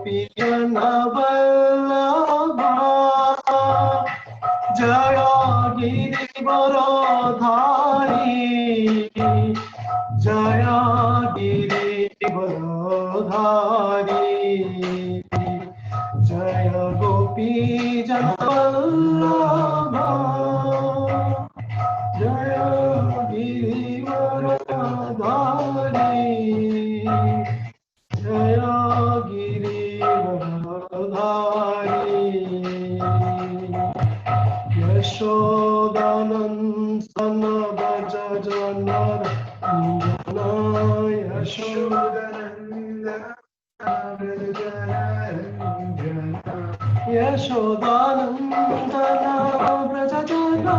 गोपीजन वल्लभा जय गिरिवरधारी जय गिरिवरधारी जय गोपीजन वल्लभा जय गिरिवरधारी जय गिरिवरधारी यशोदानंदन व्रज जनरंजन यशोदानंदन व्रज जनरंजन यशोदानंदन व्रज जनरंजन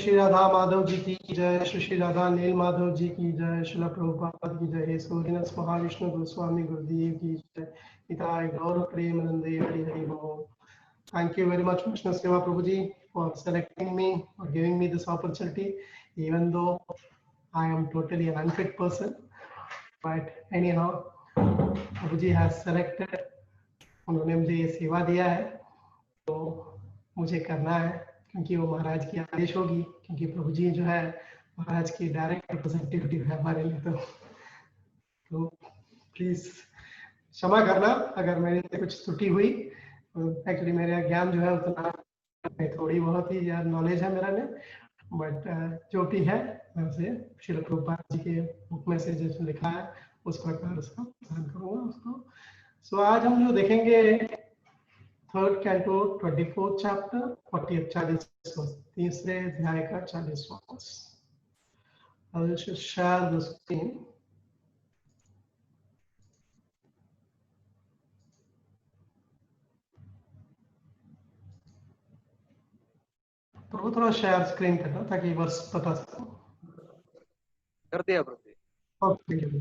श्री राधा माधव जी की जय, श्री राधा नील माधव जी की जय, श्रील प्रभुपाद की जय, सूर्यनस महाविष्णु गोस्वामी गुरुदेव की जय, निताय गौर प्रेमानंदे हरि हरि बोल। Thank you very much, Vishnu Seva Prabhuji, for selecting me or giving me this opportunity, even though I am totally an unfit person. But anyhow, Prabhuji has selected, उन्होंने मुझे ये सेवा दिया है तो मुझे करना है, क्योंकि वो महाराज की आदेश होगी, क्योंकि प्रभु जी जो है महाराज की डायरेक्ट रिप्रेजेंटेटिव है हमारे लिए। तो प्लीज क्षमा करना अगर मेरे से कुछ त्रुटि हुई। एक्चुअली मेरा ज्ञान जो है उतना थोड़ी बहुत ही यार नॉलेज है मेरा में, बट जो भी है मैं उसे श्रील प्रभुपाद जी के बुक में से जैसे लिखा है उस प्रकार उसका पालन करूँगा उसको। सो आज हम जो देखेंगे third canto 24th chapter 40th तीसरे अध्याय का 40वां verse. I will just share the screen. प्रभु थोड़ा शेयर स्क्रीन करना ताकि वर्स पता सको। कर दिया प्रभु। Okay thank you.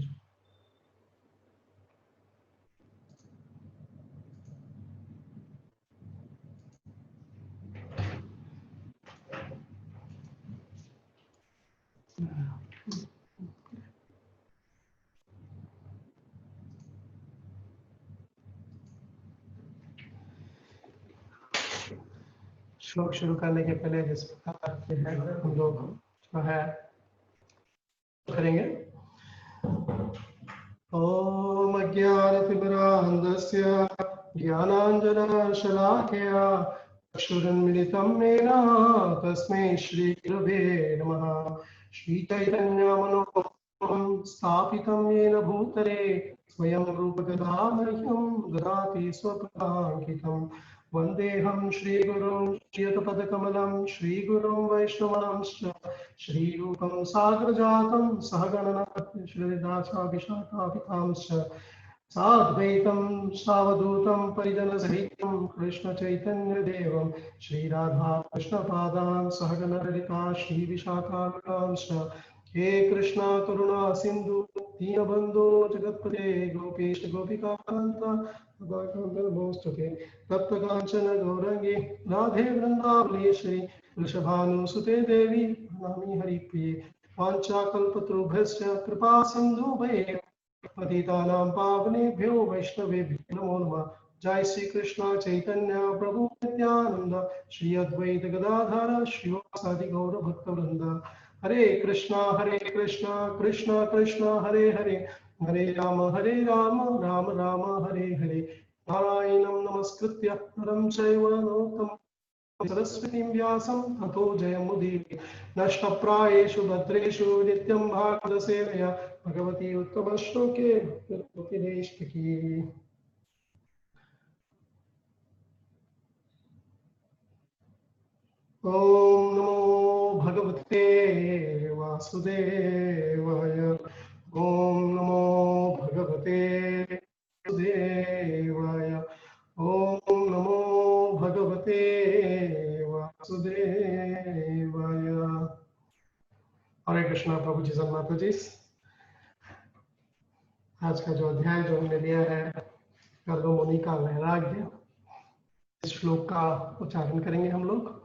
श्लोक शुरू करने के पहले जिस प्रकार के है हम लोग जो है करेंगे। ओम अज्ञानतिमिरान्धस्य ज्ञानाञ्जनशलाकया चक्षुरुन्मिलितं येन तस्मै श्रीगुरवे नमः। श्रीचैतन्यमनोभीष्टं स्थापितं येन भूतले स्वयं रूपगदामह्यं ददाति स्वपदाङ्कितम्। वन्देऽहं श्रीगुरुं श्रीयुतपदकमलं श्रीगुरुं वैष्णवांश्च श्रीरूपं साग्रजातं सहगणना श्रीदासाभिषाकाभितांश्च साद्वैतं सावधूतं परिजनसहितं कृष्णचैतन्यदेवं श्रीराधा कृष्णपादान् सहगणललिता श्रीविशाखान्वितांश्च हे कृष्णा करुणा सिन्धु दीनबन्धो जगत्पते गोपेश गोपिकान्त नमोस्तुते तप्तकाञ्चन गौरङ्गे राधे वृन्दावनेश्वरि वृषभानुसुते देवी प्रणमामि हरिप्रिये वाञ्छाकल्पतरुभ्यश्च कृपा सिन्धुभये पतितानां पावनेभ्यो वैष्णवेभ्यो नमो नमः। जय श्री कृष्ण चैतन्य प्रभु नित्यानंद श्री अद्वैत गदाधर श्रीवासादि गौर भक्तवृंद। हरे कृष्णा कृष्ण कृष्ण हरे हरे हरे राम राम राम हरे हरे। नारायणं नमस्कृत्य नरं चैव नरोत्तमं सरस्वतीं व्यासं ततो जयमुदीरये। नष्टप्रायेषु भद्रेषु नित्यं भागवतसेवया भगवती उत्तमश्लोके भक्तिदेशिकी। ओम नमो भगवते वासुदेवाय। ओम नमो भगवते वासुदेवाय। ओम नमो भगवते वासुदेवाय। हरे कृष्णा प्रभु जी माता जी। आज का जो अध्याय जो हमने लिया है कर्दम मुनि का वैराग्य, इस श्लोक का उच्चारण करेंगे हम लोग।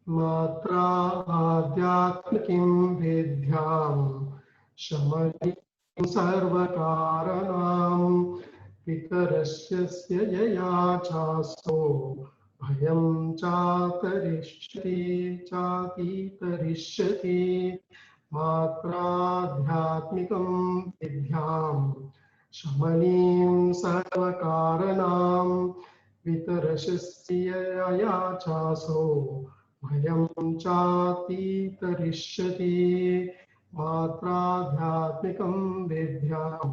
मात्रा आध्यात्मिकीं वेद्यां शमनीं सर्वकारणं पितरस्य यया चासो भयं चातितरिष्यति। मात्राध्यात्मिकं विद्यां शमनीं सर्वकारणं पितरस्य यया चासो भयं चातितरिष्यति। मात्राध्यात्मिकं विद्यां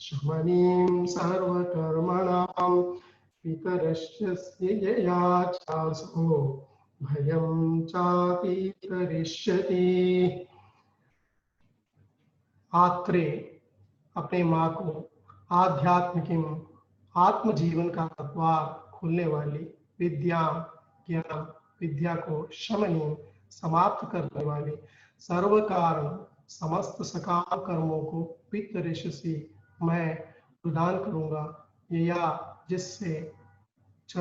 शमनीं सर्वकर्मणां पितरस्य यया चासो भयं चातितरिष्यति। आत्रे अपने माँ को आध्यात्मिकीं आत्म जीवन का द्वार खोलने वाली, विद्या ज्ञान विद्या को शमनी समाप्त करने वाली, सर्व कारण समस्त सकाम कर्मों को पितृषि मैं प्रदान करूंगा, या जिससे च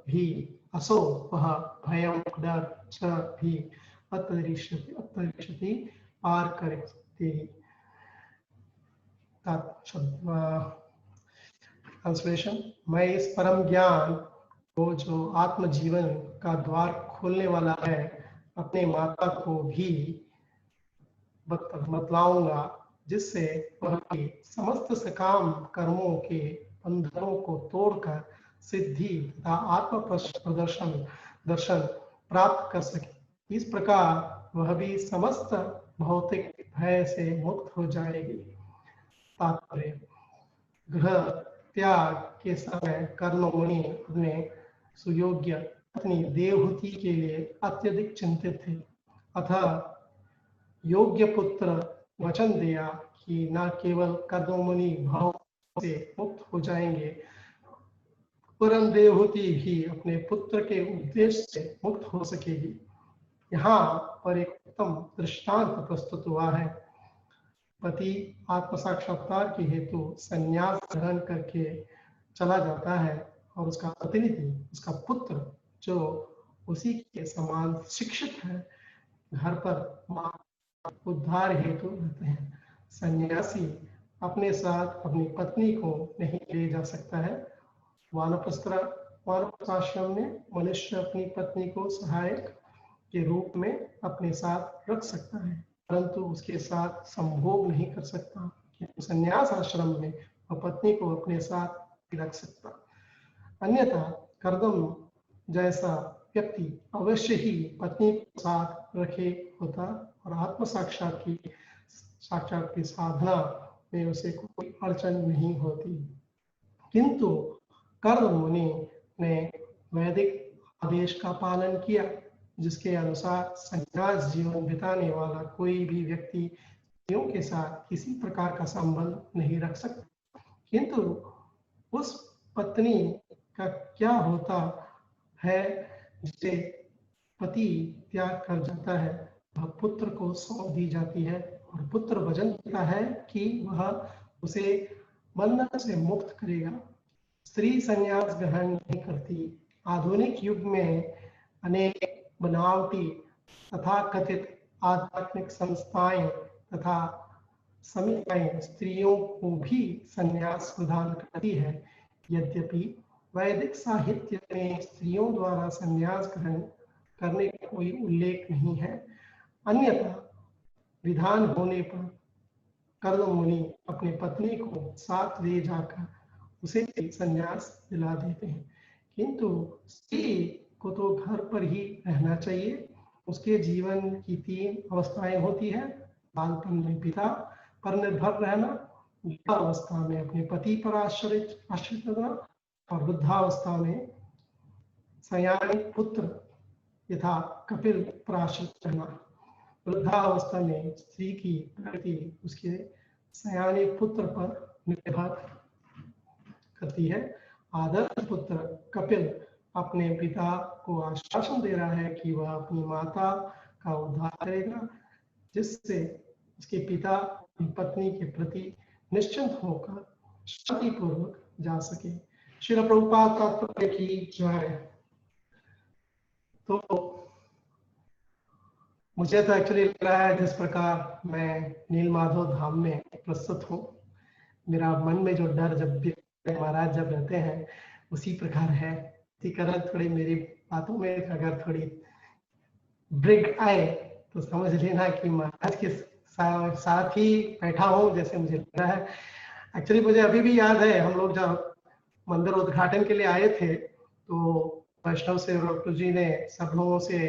भी असो वह भयं डर च भी अतरिष्यति पार करती। ट्रांसलेशन। मैं इस परम ज्ञान को जो आत्म जीवन का द्वार खोलने वाला है, अपने माता को भी बतलाऊंगा, जिससे वह समस्त सकाम कर्मों के बंधनों को तोड़कर सिद्धि तथा आत्म दर्शन प्राप्त कर सके। इस प्रकार वह भी समस्त भौतिक भय से मुक्त हो जाएगी। तात्पर्य। गृह त्याग के समय कर्म मुनि अपने सुयोग्य पत्नी देवहूति के लिए अत्यधिक चिंतित थे। अतः योग्य पुत्र वचन दिया कि न केवल कर्दम मुनि भाव से मुक्त हो जाएंगे, परम देवहूति भी अपने पुत्र के उद्देश्य से मुक्त हो सकेगी। यहाँ पर एक उत्तम दृष्टांत प्रस्तुत हुआ है। पति आत्म साक्षात्कार के हेतु संन्यास ग्रहण करके चला जाता है और उसका प्रतिनिधि, उसका पुत्र जो उसी के समान शिक्षित है, घर पर उद्धार हेतु रहते हैं। सन्यासी अपने साथ अपनी पत्नी को नहीं ले जा सकता है। वानप्रस्थाश्रम में मनुष्य अपनी पत्नी को सहायक के रूप में अपने साथ रख सकता है, परंतु उसके साथ संभोग नहीं कर सकता। संन्यास आश्रम में वह पत्नी को अपने साथ रख सकता। अन्यथा कर्दम जैसा व्यक्ति अवश्य ही पत्नी को साथ रखे होता और आत्म साक्षात की साधना में उसे कोई अड़चन नहीं होती। किंतु कर्दम मुनि ने वैदिक आदेश का पालन किया, जिसके अनुसार संन्यास जीवन बिताने वाला कोई भी व्यक्ति स्त्रियों के साथ किसी प्रकार का संबंध नहीं रख सकता। किंतु उस पत्नी का क्या होता है जिसे पति त्याग कर जाता है, वह पुत्र को सौंप दी जाती है और पुत्र वचन देता है कि वह उसे बंधन से मुक्त करेगा। स्त्री संन्यास ग्रहण नहीं करती। आधुनिक युग में अनेक बनावटी तथा कथित आध्यात्मिक संस्थाएं तथा समितियां स्त्रियों को भी संन्यास प्रदान करती है। यद्यपि वैदिक साहित्य में स्त्रियों द्वारा संन्यास ग्रहण करने का कोई उल्लेख नहीं है, अन्यथा विधान होने पर कर्दम मुनि अपनी पत्नी को साथ ले जाकर उसे संन्यास दिला देते हैं। किंतु स्त्री को तो घर पर ही रहना चाहिए। उसके जीवन की 3 अवस्थाएं होती है: बालपन में पिता पर निर्भर रहना, युवावस्था में अपने पति पर आश्रित रहना और वृद्धावस्था में सयानी पुत्र यथा कपिल पर आश्रित रहना। वृद्धावस्था में स्त्री की प्रगति उसके सयाने पुत्र पर निर्भर करती है। आदर्श पुत्र कपिल अपने पिता को आश्वासन दे रहा है कि वह अपनी माता का उद्धार करेगा, जिससे उसके पिता अपनी पत्नी के प्रति निश्चिंत होकर शांतिपूर्वक जा सके। श्रील प्रभुपाद तात्पर्य की जय। तो मुझे तो एक्चुअली लग रहा है जिस प्रकार मैं नील माधव धाम में प्रस्तुत हूँ, मेरा मन में जो डर जब भी महाराज जब रहते हैं उसी प्रकार है। इसी कारण थोड़ी मेरी बातों में अगर थोड़ी ब्रेक आए तो समझ लेना कि महाराज के साथ ही बैठा हूँ जैसे मुझे लग रहा है। एक्चुअली मुझे अभी भी याद है, हम लोग जब मंदिर उद्घाटन के लिए आए थे तो वैष्णव से डॉक्टर जी ने सब लोगों से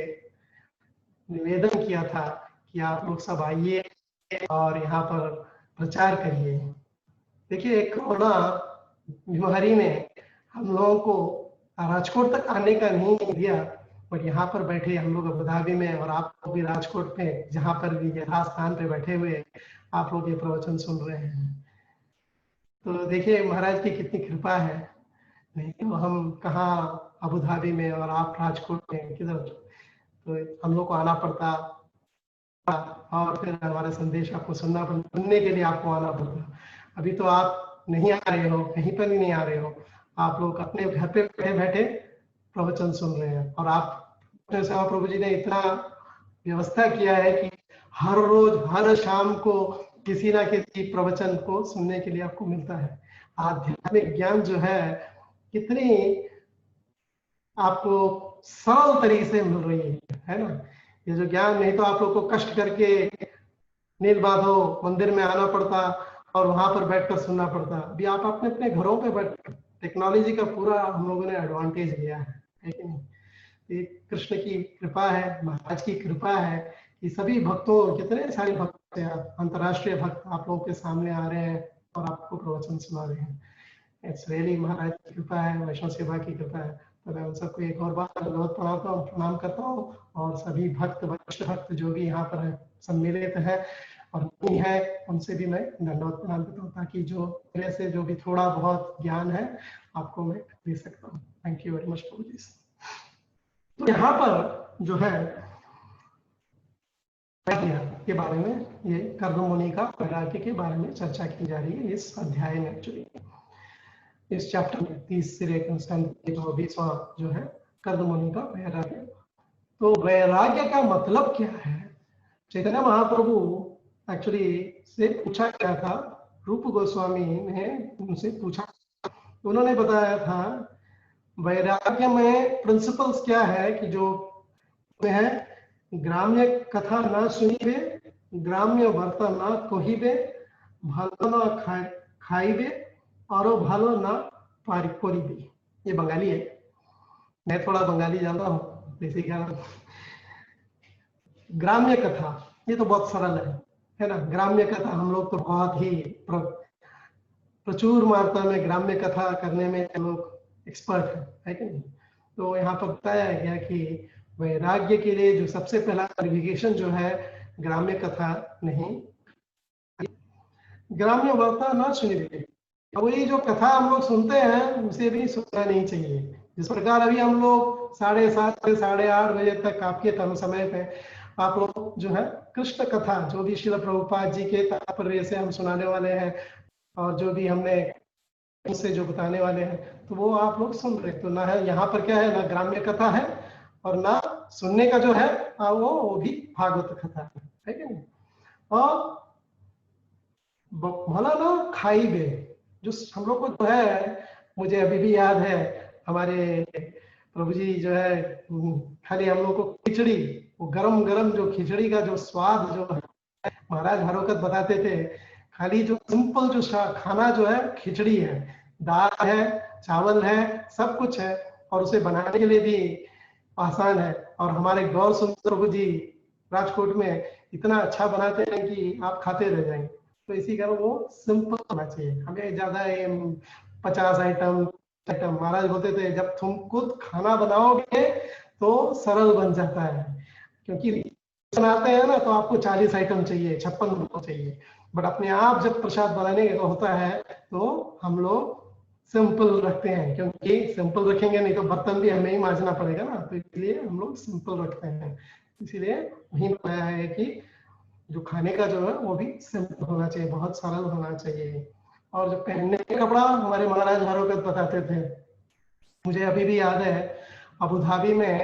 निवेदन किया था कि आप लोग सब आइए और यहाँ पर प्रचार करिए। देखिए, कोरोना बीमारी ने हम लोगों को राजकोट तक आने का नहीं दिया, बट यहाँ पर बैठे हम लोग अबू धाबी में और आप लोग भी राजकोट में जहाँ पर भी यथास्थान पे बैठे हुए आप लोग ये प्रवचन सुन रहे हैं। तो देखिए महाराज की कितनी कृपा है। नहीं तो हम कहाँ अबू धाबी में और आप राजकोट में किधर, तो हम लोग को आना पड़ता और फिर हमारे संदेश आपको सुनने के लिए आपको आना पड़ता। अभी तो आप नहीं आ रहे हो, कहीं पर भी नहीं आ रहे हो, आप लोग अपने घर पे बैठे बैठे प्रवचन सुन रहे हैं। और आप सेवा प्रभु जी ने इतना व्यवस्था किया है कि हर रोज हर शाम को किसी ना किसी प्रवचन को सुनने के लिए आपको मिलता है। आध्यात्मिक ज्ञान जो है कितनी आपको सरल तरीके से मिल रही है ना। ये जो ज्ञान नहीं तो आप लोग को कष्ट करके नील माधव मंदिर में आना पड़ता और वहां पर बैठकर सुनना पड़ता। अभी आप अपने अपने घरों पे बैठ, टेक्नोलॉजी का पूरा हम लोगों ने एडवांटेज लिया है कि नहीं। ये कृष्ण की कृपा है, महाराज की कृपा है कि सभी भक्तों, कितने सारे भक्त अंतर्राष्ट्रीय भक्त आप लोगों के सामने आ रहे हैं और आपको प्रवचन सुना रहे हैं। इट्स रियली महाराज की कृपा है, वैष्णव सेवा की कृपा है। तो मैं उन सबको एक और बार बहुत प्रणाम करता हूँ और सभी भक्त वरिष्ठ भक्त जो भी यहाँ पर सम्मिलित है और नहीं है उनसे भी मैं धन्यवाद प्रणाम करता हूँ, ताकि जो मेरे से जो भी थोड़ा बहुत ज्ञान है आपको मैं दे सकता हूँ। थैंक यू वेरी मच प्रभु जी। तो यहाँ पर जो है के बारे में, ये कर्म मुनि का वैराग्य के बारे में चर्चा की जा रही है इस अध्याय में। एक्चुअली इस चैप्टर में 30 से 20वां जो है कर्म मुनि का वैराग्य। तो वैराग्य का मतलब क्या है? चैतन्य महाप्रभु एक्चुअली से पूछा गया था, रूप गोस्वामी ने उनसे पूछा, उन्होंने बताया था वैराग्य में प्रिंसिपल्स क्या है कि जो है ग्राम्य कथा न सुनिबे, ग्राम्य वर्ता न कहिबे, भालो न खाइबे और भालो न पारिबे। ये बंगाली है, मैं थोड़ा बंगाली जानता हूँ जैसे क्या। ग्राम्य कथा ये तो बहुत सरल है ना। ग्राम्य कथा हम लोग तो बहुत ही प्रचुर मात्रा में ग्राम्य कथा करने में हम लोग एक्सपर्ट है कि नहीं। तो यहाँ पर बताया गया कि वैराग्य के लिए जो सबसे पहला क्वालिफिकेशन जो है ग्राम्य कथा नहीं, ग्राम्य वार्ता ना सुनिए। अब वही जो कथा हम लोग सुनते हैं उसे भी सुनना नहीं चाहिए। जिस प्रकार अभी हम लोग 7:30 से 8:30 बजे तक आपके तम समय पे आप लोग जो है कृष्ण कथा जो भी श्रील प्रभुपाद जी के तात्पर्य से हम सुनाने वाले हैं और जो भी हमने उनसे जो बताने वाले हैं तो वो आप लोग सुन रहे। तो ना है यहाँ पर क्या है, ना ग्राम्य कथा है और ना सुनने का जो है वो भी भागवत कथा है कि नहीं। और भला ना खाई गए जो हम लोग को जो है, मुझे अभी भी याद है हमारे प्रभु जी जो है खाली हम लोग को खिचड़ी, वो गरम गरम जो खिचड़ी का जो स्वाद जो है महाराज हरोकत बताते थे। खाली जो सिंपल जो खाना जो है खिचड़ी है, दाल है, चावल है, सब कुछ है और उसे बनाने के लिए भी आसान है। और हमारे गौर सुंदर प्रभु जी राजकोट में इतना अच्छा बनाते हैं कि आप खाते रह जाएंगे। तो इसी कारण वो सिंपल होना चाहिए, हमें ज्यादा 50 आइटम महाराज बोलते थे जब तुम खुद खाना बनाओगे तो सरल बन जाता है। क्योंकि बनाते हैं ना तो आपको 40 आइटम चाहिए, 56 चाहिए, बट अपने आप जब प्रसाद बनाने का होता है तो हम लोग सिंपल रखते हैं। क्योंकि सिंपल रखेंगे नहीं तो बर्तन भी हमें ही मांजना पड़ेगा ना, तो इसलिए हम लोग सिंपल रखते हैं। इसीलिए वही बताया है कि जो खाने का जो है वो भी सिंपल होना चाहिए, बहुत सरल होना चाहिए। और जो पहनने का कपड़ा हमारे महाराज हरोकत बताते थे, मुझे अभी भी याद है अबू धाबी में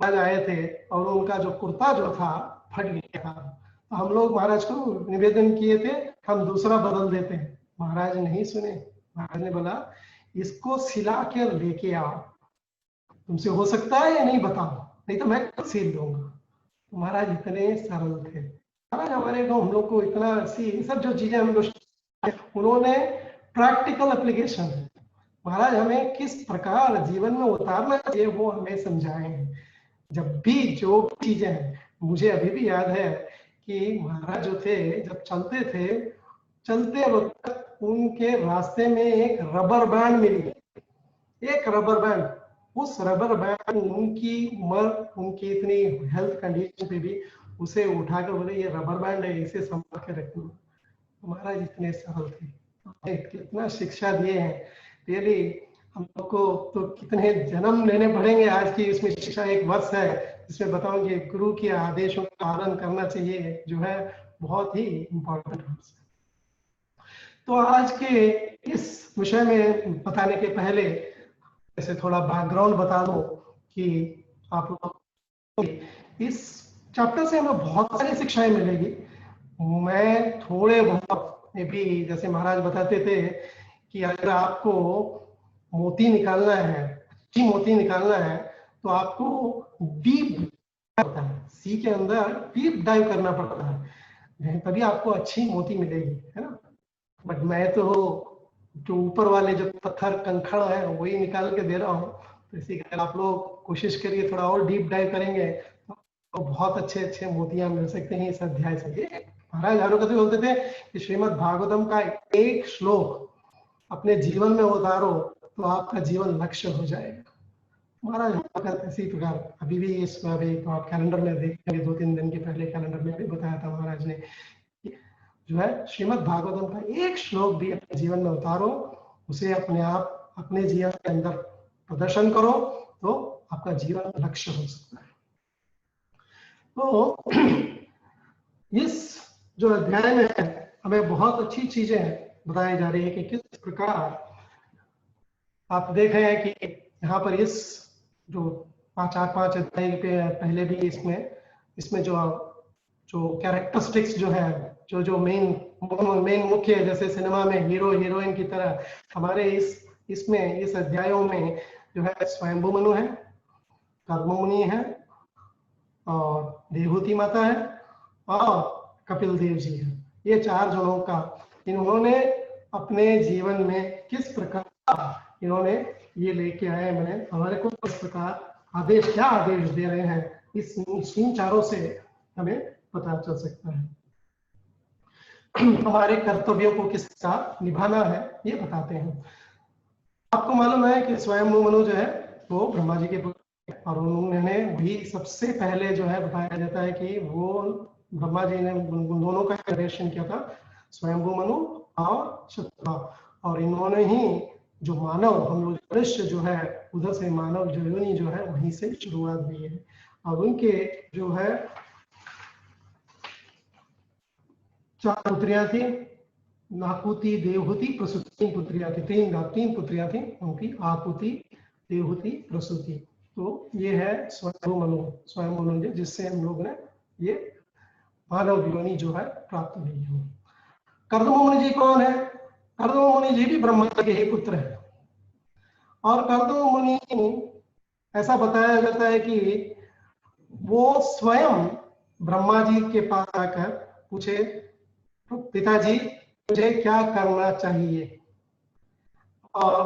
महाराज आए थे और उनका जो कुर्ता जो था फट गया था। तो हम लोग महाराज को निवेदन किए थे हम दूसरा बदल देते हैं। महाराज नहीं सुने। महाराज ने बोला इसको सिला के लेके आओ, तुमसे हो सकता है या नहीं बताओ, नहीं तो मैं खुद सिल दूंगा। महाराज इतने सरल थे। महाराज हमारे को हम लोग को इतना सी सब जो चीजें हम लोग उन्होंने प्रैक्टिकल एप्लीकेशन महाराज हमें किस प्रकार जीवन में उतारना चाहिए वो हमें समझाए हैं। जब भी जो चीजें हैं, मुझे अभी भी याद है कि महाराज जो थे जब चलते थे, चलते वक्त उनके रास्ते में एक रबर बैंड मिली, एक रबर बैंड। उस रबर बैंड उनकी उम्र, उनकी इतनी हेल्थ कंडीशन पे भी उसे उठाकर बोले ये रबर बैंड है, इसे संभाल के रखना। महाराज इतने सरल थे, कितना शिक्षा दिए हैं। रियली हम लोग को तो कितने जन्म लेने पड़ेंगे। आज की इसमें शिक्षा एक वर्ष है जिसमें बताऊंगी गुरु के आदेशों का पालन करना चाहिए, जो है बहुत ही इम्पोर्टेंट वर्ष है। तो आज के इस विषय में बताने के पहले ऐसे थोड़ा बैकग्राउंड बता दो कि आप लोग इस चैप्टर से हमें बहुत सारी शिक्षाएं मिलेगी। मैं थोड़े बहुत भी जैसे महाराज बताते थे कि अगर आपको मोती निकालना है, अच्छी मोती निकालना है तो आपको डीप पड़ता है, सी के अंदर डीप डाइव करना पड़ता है, तभी आपको अच्छी मोती मिलेगी, है ना। बट मैं तो जो ऊपर वाले जो पत्थर कंकड़ है वही निकाल के दे रहा हूँ। तो इसी कारण आप लोग कोशिश करिए, थोड़ा और डीप डाइव करेंगे तो बहुत अच्छे अच्छे मोतियां मिल सकते हैं इस अध्याय से। महाराज हरोकत बोलते थे कि श्रीमद् भागवतम का एक श्लोक अपने जीवन में उतारो तो आपका जीवन लक्ष्य हो जाएगा। महाराज इसी प्रकार अभी भी इस अभी तो आप कैलेंडर में देखेंगे, 2-3 दिन के पहले कैलेंडर में भी बताया था महाराज ने जो है श्रीमद् भागवतम का एक श्लोक भी अपने जीवन में उतारो, उसे अपने आप अपने जीवन के अंदर प्रदर्शन करो तो आपका जीवन लक्ष्य हो सकता है। तो इस जो अध्याय में हमें बहुत अच्छी चीजें बताई जा रही है कि किस प्रकार आप देख रहे हैं कि यहाँ पर इस जो 4-5 अध्याय के पहले भी इसमें जो कैरेक्टरिस्टिक्स जो है, जो मेन मुख्य है, जैसे सिनेमा में हीरो हीरोइन की तरह हमारे इसमें इस अध्यायों में जो है स्वयंभू मनु है, कर्म मुनि है और देवहूति माता है और कपिल देव जी है। ये 4 जनों का इन्होंने अपने जीवन में किस प्रकार इन्होंने ये लेके आए, मैंने हमारे को किस प्रकार आदेश, क्या आदेश दे रहे हैं, इन चारों से हमें पता चल सकता है। हमारे कर्तव्यों को किस प्रकार निभाना है ये बताते हैं। आपको मालूम है कि स्वयं मनु जो है वो ब्रह्मा जी के पुत्र, और उन्होंने वही सबसे पहले जो है बताया जाता है कि वो ब्रह्मा जी ने दोनों का निर्देशन किया था, स्वयंभू मनु और शत्रुपा। और इन्होंने ही जो मानव, हम लोग मनुष्य जो है, उधर से मानव जो योनि जो है वहीं से शुरुआत हुई है। अब उनके जो है 4 पुत्रियां थी, नाकुति, देवहूति, प्रसूति। 3 पुत्रियां थी, 3 पुत्रियां थी उनकी, आकुति, देवहूति, प्रसूति। तो ये है स्वयं मनु जिससे हम लोग ने ये मानव योनि जो है प्राप्त हुई है। कर्दम मुनि जी कौन है? कर्दम मुनि जी भी ब्रह्मा के ही पुत्र है। और कर्दम मुनि ऐसा बताया जाता है कि वो स्वयं ब्रह्मा जी के पास आकर पूछे, पिताजी मुझे क्या करना चाहिए? और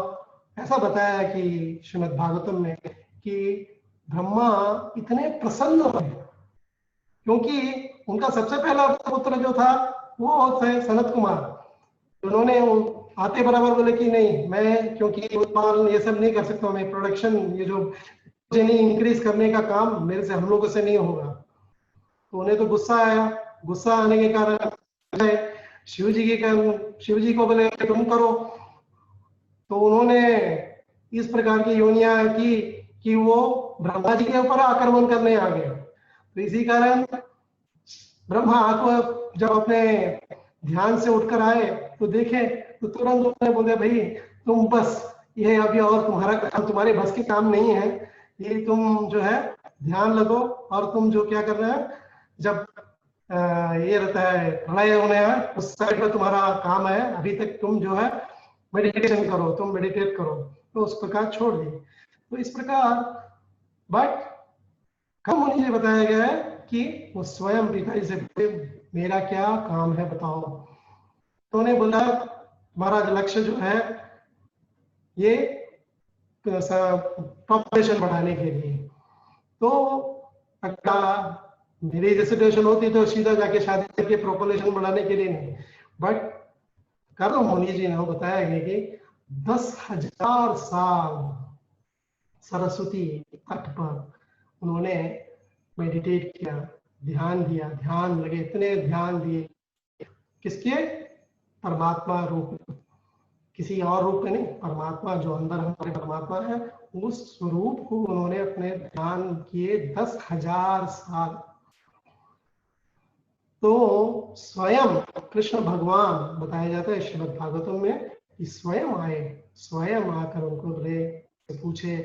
ऐसा बताया कि श्रीमद् भागवतम में कि ब्रह्मा इतने प्रसन्न हुए क्योंकि उनका सबसे पहला पुत्र जो था वो थे सनत कुमार। उन्होंने आते बराबर बोले कि नहीं, मैं क्योंकि उत्पादन ये सब नहीं कर सकता, मैं प्रोडक्शन, ये जो इंक्रीज करने का काम मेरे से, हम लोगों से नहीं होगा। तो उन्हें तो गुस्सा आया। गुस्सा आने के कारण शिव जी को बोले तुम करो। तो उन्होंने इस प्रकार की योनियां की कि वो ब्रह्मा जी के ऊपर आक्रमण करने आ गए। तो इसी कारण ब्रह्मा को जब अपने ध्यान से उठकर आए तो देखे, तो तुरंत उन्होंने बोले भाई तुम बस, ये अभी और तुम्हारा काम, तुम्हारे बस के काम नहीं है, ये तुम जो है ध्यान लगो। और तुम जो क्या कर रहे हैं, जब ये रहता है प्रलय होने है उस साइड में तुम्हारा काम है, अभी तक तुम जो है मेडिटेशन करो, तुम मेडिटेट करो। तो उस प्रकार छोड़ दिए। तो इस प्रकार बट कम मुनि से बताया गया है कि वो स्वयं पिताजी से पूछे मेरा क्या काम है बताओ। तो उन्हें बोला महाराज लक्ष्य जो है ये पॉपुलेशन बढ़ाने के लिए। तो मेरी रेसिडेशन होती तो सीधा जाके शादी करके पॉपुलेशन बढ़ाने के लिए नहीं, बट कर्दम मुनि जी ने बताया गया कि 10,000 साल सरस्वती तट पर उन्होंने मेडिटेट किया, ध्यान दिया, ध्यान लगे, इतने ध्यान दिए किसके? परमात्मा रूप में, किसी और रूप में नहीं, परमात्मा जो अंदर हमारे परमात्मा है उस स्वरूप को उन्होंने अपने ध्यान किए 10,000 साल। तो स्वयं कृष्ण भगवान बताया जाता है श्रीमद् भागवतम में कि स्वयं आए, स्वयं आकर उनको पूछे।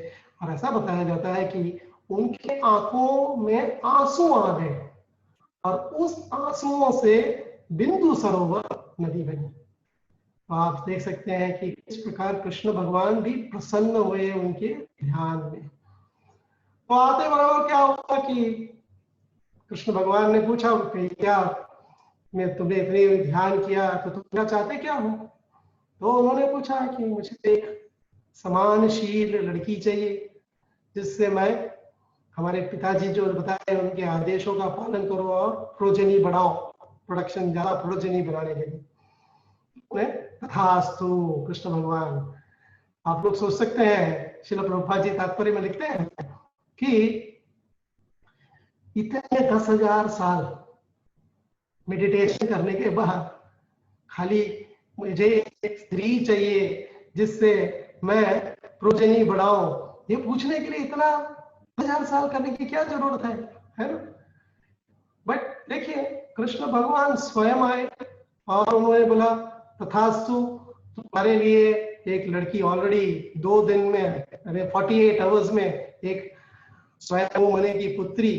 और ऐसा बताया जाता है कि उनके आंखों में आंसू आ गए और उस आंसुओं से बिंदु सरोवर नदी बनी। तो आप देख सकते हैं कि इस प्रकार कृष्ण भगवान भी प्रसन्न हुए उनके ध्यान में। तो आते बराबर क्या हुआ कि कृष्ण भगवान ने पूछा कि क्या मैं तुमने इतने ध्यान किया तो तुम चाहते क्या हो? तो उन्होंने पूछा कि मुझे एक समानशील लड़की चाहिए जिससे मैं हमारे पिताजी जो बताए उनके आदेशों का पालन करो और प्रोजनी बढ़ाओ, प्रोडक्शन ज्यादा प्रोजनी बनाने के लिए। तथास्तु कृष्ण भगवान। आप लोग सोच सकते हैं श्रील प्रभुपाद जी तात्पर्य में लिखते हैं कि इतने 10,000 साल मेडिटेशन करने के बाद खाली मुझे एक स्त्री चाहिए जिससे मैं प्रोजनी बढ़ाऊं, ये पूछने के लिए इतना 1000 साल करने की क्या जरूरत है ना? बट देखिए कृष्ण भगवान स्वयं आए और उन्होंने बोला तथास्तु, तुम्हारे लिए एक लड़की ऑलरेडी 2 दिन में, अरे 48 आवर्स में एक स्वयं मने की पुत्री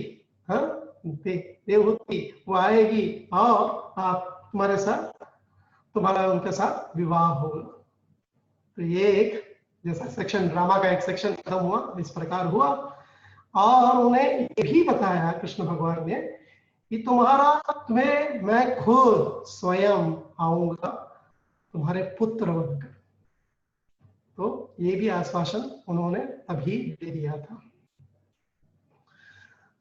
देवहूति वो आएगी और आप तुम्हारे साथ, तुम्हारा उनके साथ विवाह होगा। तो ये एक जैसा सेक्शन, ड्रामा का एक सेक्शन खत्म हुआ, इस प्रकार हुआ। और उन्हें ये भी बताया कृष्ण भगवान ने कि तुम्हें मैं खुद स्वयं आऊंगा तुम्हारे पुत्र बनकर। तो ये भी आश्वासन उन्होंने अभी दे दिया था।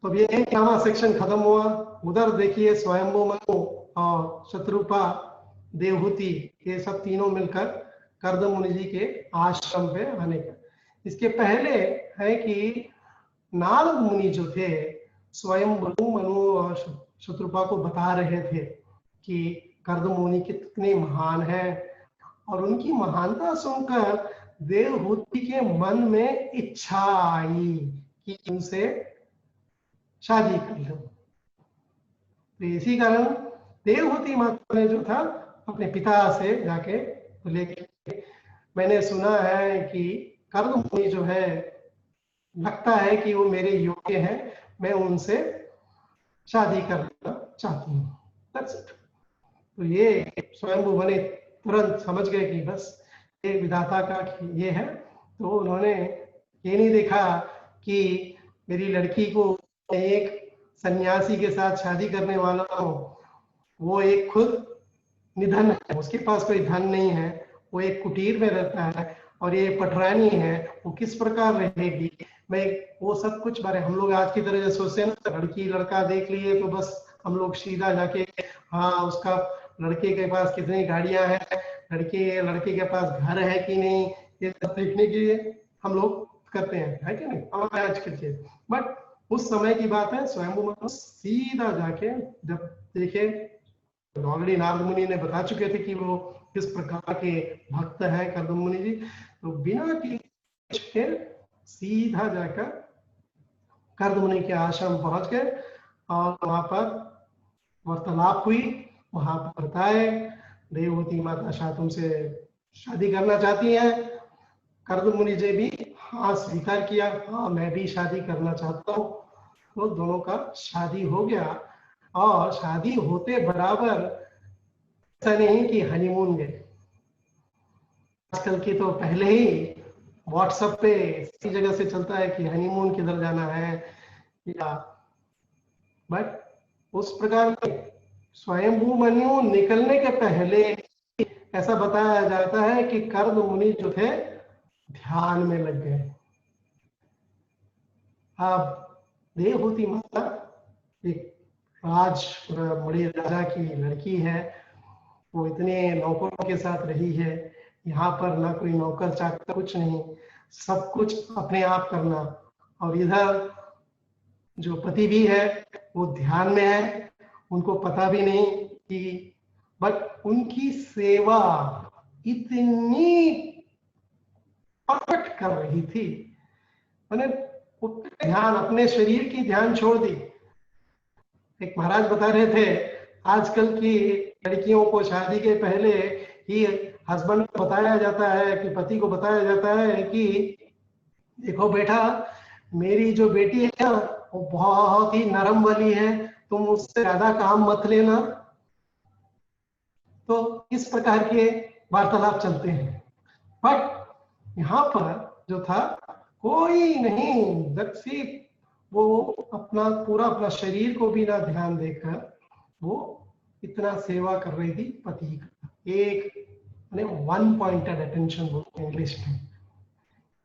तो ये ड्रामा सेक्शन खत्म हुआ। उधर देखिए स्वयंभू मनु और शत्रुपा, देवहूति, ये सब तीनों मिलकर कर्दम मुनि जी के आश्रम पे आने का। इसके पहले है कि नारद मुनि जो थे स्वयं मनु और शत्रुपा को बता रहे थे कि कर्दम मुनि कितने महान है। और उनकी महानता सुनकर देवहूति के मन में इच्छा आई कि उनसे शादी कर लो। तो इसी कारण देवहूति माता ने जो था अपने पिता से जाके बोले कि मैंने सुना है कि कर्दम मुनि जो है, लगता है कि वो मेरे योग्य हैं, मैं उनसे शादी करना चाहती हूँ। That's it. तो ये स्वयंभू बने तुरंत समझ गए कि बस ये विधाता का ये है। तो उन्होंने ये नहीं देखा कि मेरी लड़की को एक सन्यासी के साथ शादी करने वाला हो, वो एक खुद निधन है, उसके पास कोई धन नहीं है, वो एक कुटीर में रहता है, और ये पटरानी है, वो किस प्रकार रहेगी। मैं वो सब कुछ बारे हम लोग आज की तरह सोचते हैं ना, लड़की लड़का देख लिए तो बस हम लोग सीधा जाके हाँ उसका लड़के के पास कितनी गाड़ियां हैं, लड़के के पास घर है कि नहीं, ये सब देखने के लिए हम लोग करते हैं, है कि नहीं हमारे आज के चीज। बट उस समय की बात है, स्वयंभू मनु सीधा जाके जब देखे, ऑलरेडी नारद मुनि ने बता चुके थे कि वो किस प्रकार के भक्त हैं कर्दम मुनि जी, तो बिना के सीधा जाकर कर्दम मुनि के आश्रम पहुंच गए और वहां पर वार्तालाप हुई। वहां पर बताए देवहूति माता शायद तुमसे शादी करना चाहती है। कर्दम मुनि जी भी हाँ स्वीकार किया, हाँ मैं भी शादी करना चाहता हूँ। तो दोनों का शादी हो गया। और शादी होते बराबर ऐसा नहीं कि हनीमून गए, आजकल की तो पहले ही व्हाट्सएप पे इसी जगह से चलता है कि हनीमून किधर जाना है या, बट उस प्रकार के स्वयंभू मनु निकलने के पहले ऐसा बताया जाता है कि कर्दम मुनि जो थे ध्यान में लग गए। अब देवहूति माता एक बड़े राजा की लड़की है, वो इतने नौकरों के साथ रही है, यहाँ पर ना कोई नौकर चाकर कुछ नहीं, सब कुछ अपने आप करना। और इधर जो पति भी है वो ध्यान में है, उनको पता भी नहीं कि, बट उनकी सेवा इतनी परफेक्ट कर रही थी, मैंने ध्यान अपने शरीर की ध्यान छोड़ दी। एक महाराज बता रहे थे आजकल की लड़कियों को शादी के पहले ही हस्बैंड को बताया जाता है कि पति को बताया जाता है कि देखो बेटा, मेरी जो बेटी है ना वो बहुत ही नरम वाली है, तुम उससे ज्यादा काम मत लेना। तो इस प्रकार के वार्तालाप चलते हैं। बट यहाँ पर जो था कोई नहीं, दक्षी वो अपना शरीर को भी ना ध्यान देकर वो इतना सेवा कर रही थी पति का। एक वन पॉइंटेड अटेंशन बोलते हैं इंग्लिश में,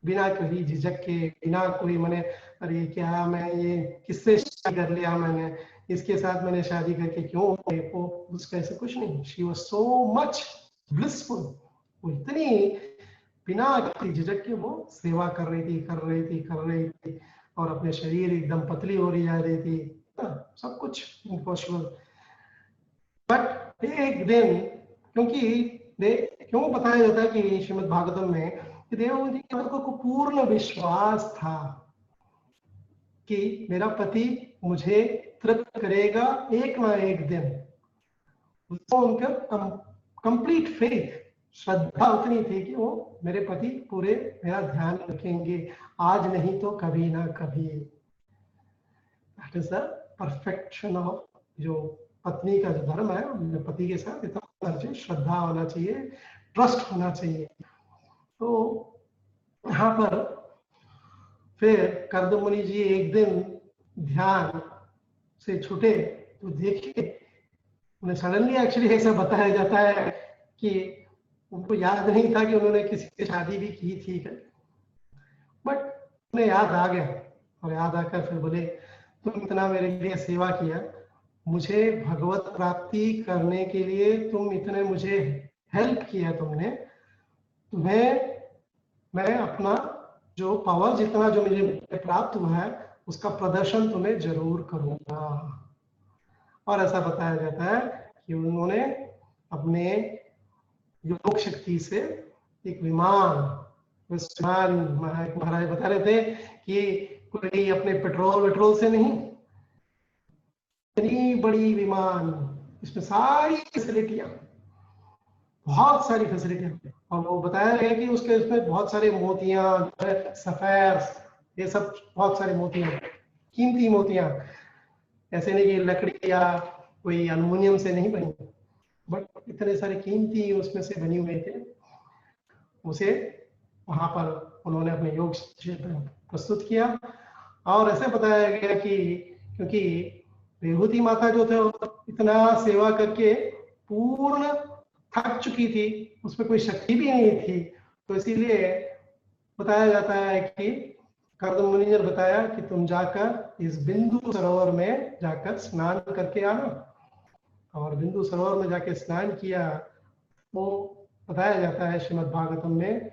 बिना कोई झिझक के, बिना कोई मैंने अरे क्या मैं ये किससे शादी कर लिया, मैंने इसके साथ मैंने शादी करके क्यों, वो उसका ऐसा कुछ नहीं। She was so much blissful, वो इतनी बिना किसी झिझक के वो सेवा कर रही थी और अपने शरीर एकदम पतली हो रही जा रही थी, सब कुछ इम्पॉसिबल। बट एक दिन, क्यों बताया जाता है कि श्रीमद् भागवतम में कि देवहूति को पूर्ण विश्वास था कि मेरा पति मुझे तृप्त करेगा एक ना एक दिन। उसको उनका कंप्लीट फेथ, श्रद्धा उतनी थी कि वो मेरे पति पूरे मेरा ध्यान रखेंगे, आज नहीं तो कभी ना कभी। That is the perfection of जो पत्नी का जो धर्म है, पति के साथ इतना होना चाहिए, श्रद्धा होना चाहिए, ट्रस्ट होना चाहिए। तो यहाँ पर फिर कर्दम मुनि जी एक दिन ध्यान से छूटे तो देखिए उन्हें सडनली एक्चुअली ऐसा बताया जाता है कि उनको याद नहीं था कि उन्होंने किसी से शादी भी की थी, बट उन्हें याद आ गया। और याद आकर फिर बोले तुम इतना मेरे लिए सेवा किया, मुझे भगवत प्राप्ति करने के लिए तुम इतने मुझे हेल्प किया, तुम्हें मैं अपना जो पावर जितना जो मुझे प्राप्त हुआ है उसका प्रदर्शन तुम्हें जरूर करूंगा। और ऐसा बताया जाता है कि उन्होंने अपने योग शक्ति से एक विमान, महाराज बता रहे थे कि कोई अपने पेट्रोल से नहीं, इतनी बड़ी विमान, इसमें सारी फैसिलिटियां, बहुत सारी फैसिलिटियां, और वो बताया गया कि उसके इसमें बहुत सारे मोतियां, सफेद, ये सब बहुत सारे मोतियां, कीमती मोतियां, ऐसे नहीं कि लकड़ी या कोई एल्युमिनियम से नहीं बनी, बट इतने सारे कीमती उसमें से बने हुए थे। उसे वहां पर उन्होंने अपने योग प्रस्तुत किया। और ऐसे बताया गया कि क्योंकि विभूति माता जो थे इतना सेवा करके पूर्ण थक चुकी थी, उसमें कोई शक्ति भी नहीं थी, तो इसीलिए बताया जाता है कि कर्दम मुनि ने बताया कि तुम जाकर इस बिंदु सरोवर में जाकर स्नान करके आना। और बिंदु सरोवर में जाके स्नान किया। वो बताया जाता है श्रीमद् भागवतम में,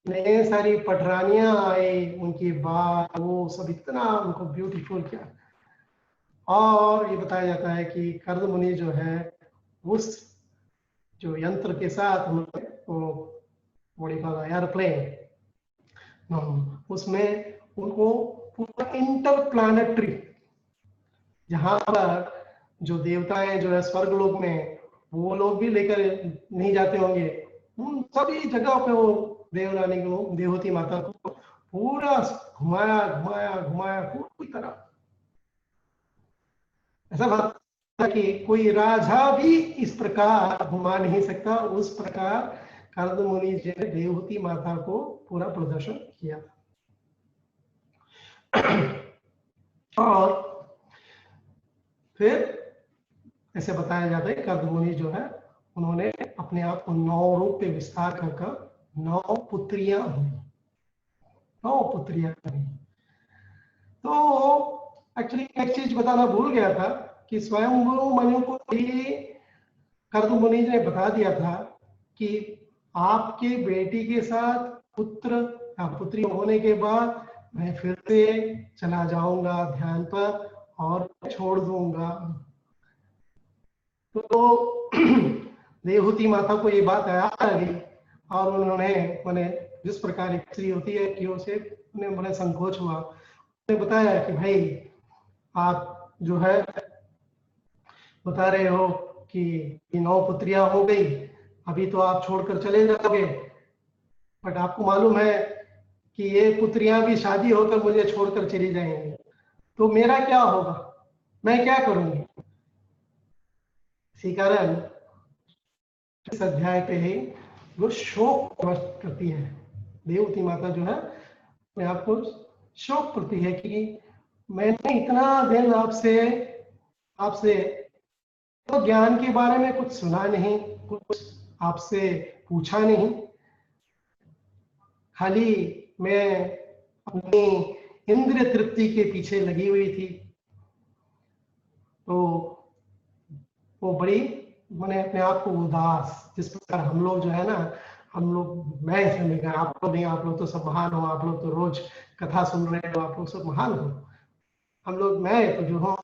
इतने सारी पटरानियां आई, उनकी बात वो सब इतना उनको ब्यूटीफुल किया। और ये बताया जाता है कि कर्दम मुनि जो है उस जो यंत्र के साथ उन्होंने वो एयरप्लेन, उसमें उनको पूरा इंटरप्लैनेटरी, जहां पर जो देवताएं जो है स्वर्ग लोक में, वो लोग भी लेकर नहीं जाते होंगे, उन सभी जगह पे वो देवरानी को, देवहूति माता को पूरा घुमाया घुमाया घुमाया पूरी तरह। ऐसा बात कि कोई राजा भी इस प्रकार घुमा नहीं सकता, उस प्रकार कर्दम मुनि जी ने देवहूति माता को पूरा प्रदर्शन किया था। और फिर ऐसे बताया जाता है कर्दम मुनि जो है उन्होंने अपने आप को 9 रूप पे विस्तार कर 9 पुत्रियां हुई, 9 पुत्रियां हुई। तो एक्चुअली एक चीज बताना भूल गया था कि स्वयंभू मनु को भी कर्दम मुनि ने बता दिया था कि आपके बेटी के साथ पुत्र या पुत्री होने के बाद मैं फिर से चला जाऊंगा ध्यान पर और छोड़ दूंगा। तो देवहूति माता को ये बात याद आ गई और उन्होंने मैंने जिस प्रकार एक स्त्री होती है कि उसे उन्हें बड़ा संकोच हुआ, उन्होंने बताया कि भाई आप जो है बता रहे हो कि 9 पुत्रियां हो गई, अभी तो आप छोड़कर चले जाओगे, बट आपको मालूम है कि ये पुत्रियां भी शादी होकर मुझे छोड़कर चली जाएंगी, तो मेरा क्या होगा, मैं क्या करूंगी। इसी कारण इस अध्याय पे ही वो शोक व्यक्त करती है, देवहूति माता जो है अपने आप को शोक करती है कि मैंने इतना दिन आपसे तो ज्ञान के बारे में कुछ सुना नहीं, कुछ आपसे पूछा नहीं, खाली मैं अपनी इंद्रिय तृप्ति के पीछे लगी हुई थी। तो वो बड़ी मैंने अपने आप को उदास, जिस प्रकार हम लोग जो है ना, हम लोग, मैं समझ गया आप लोग नहीं, आप लोग तो सब महान हो, आप लोग तो रोज कथा सुन रहे हो, आप लोग सब महान हो, हम लोग, मैं तो जो हूँ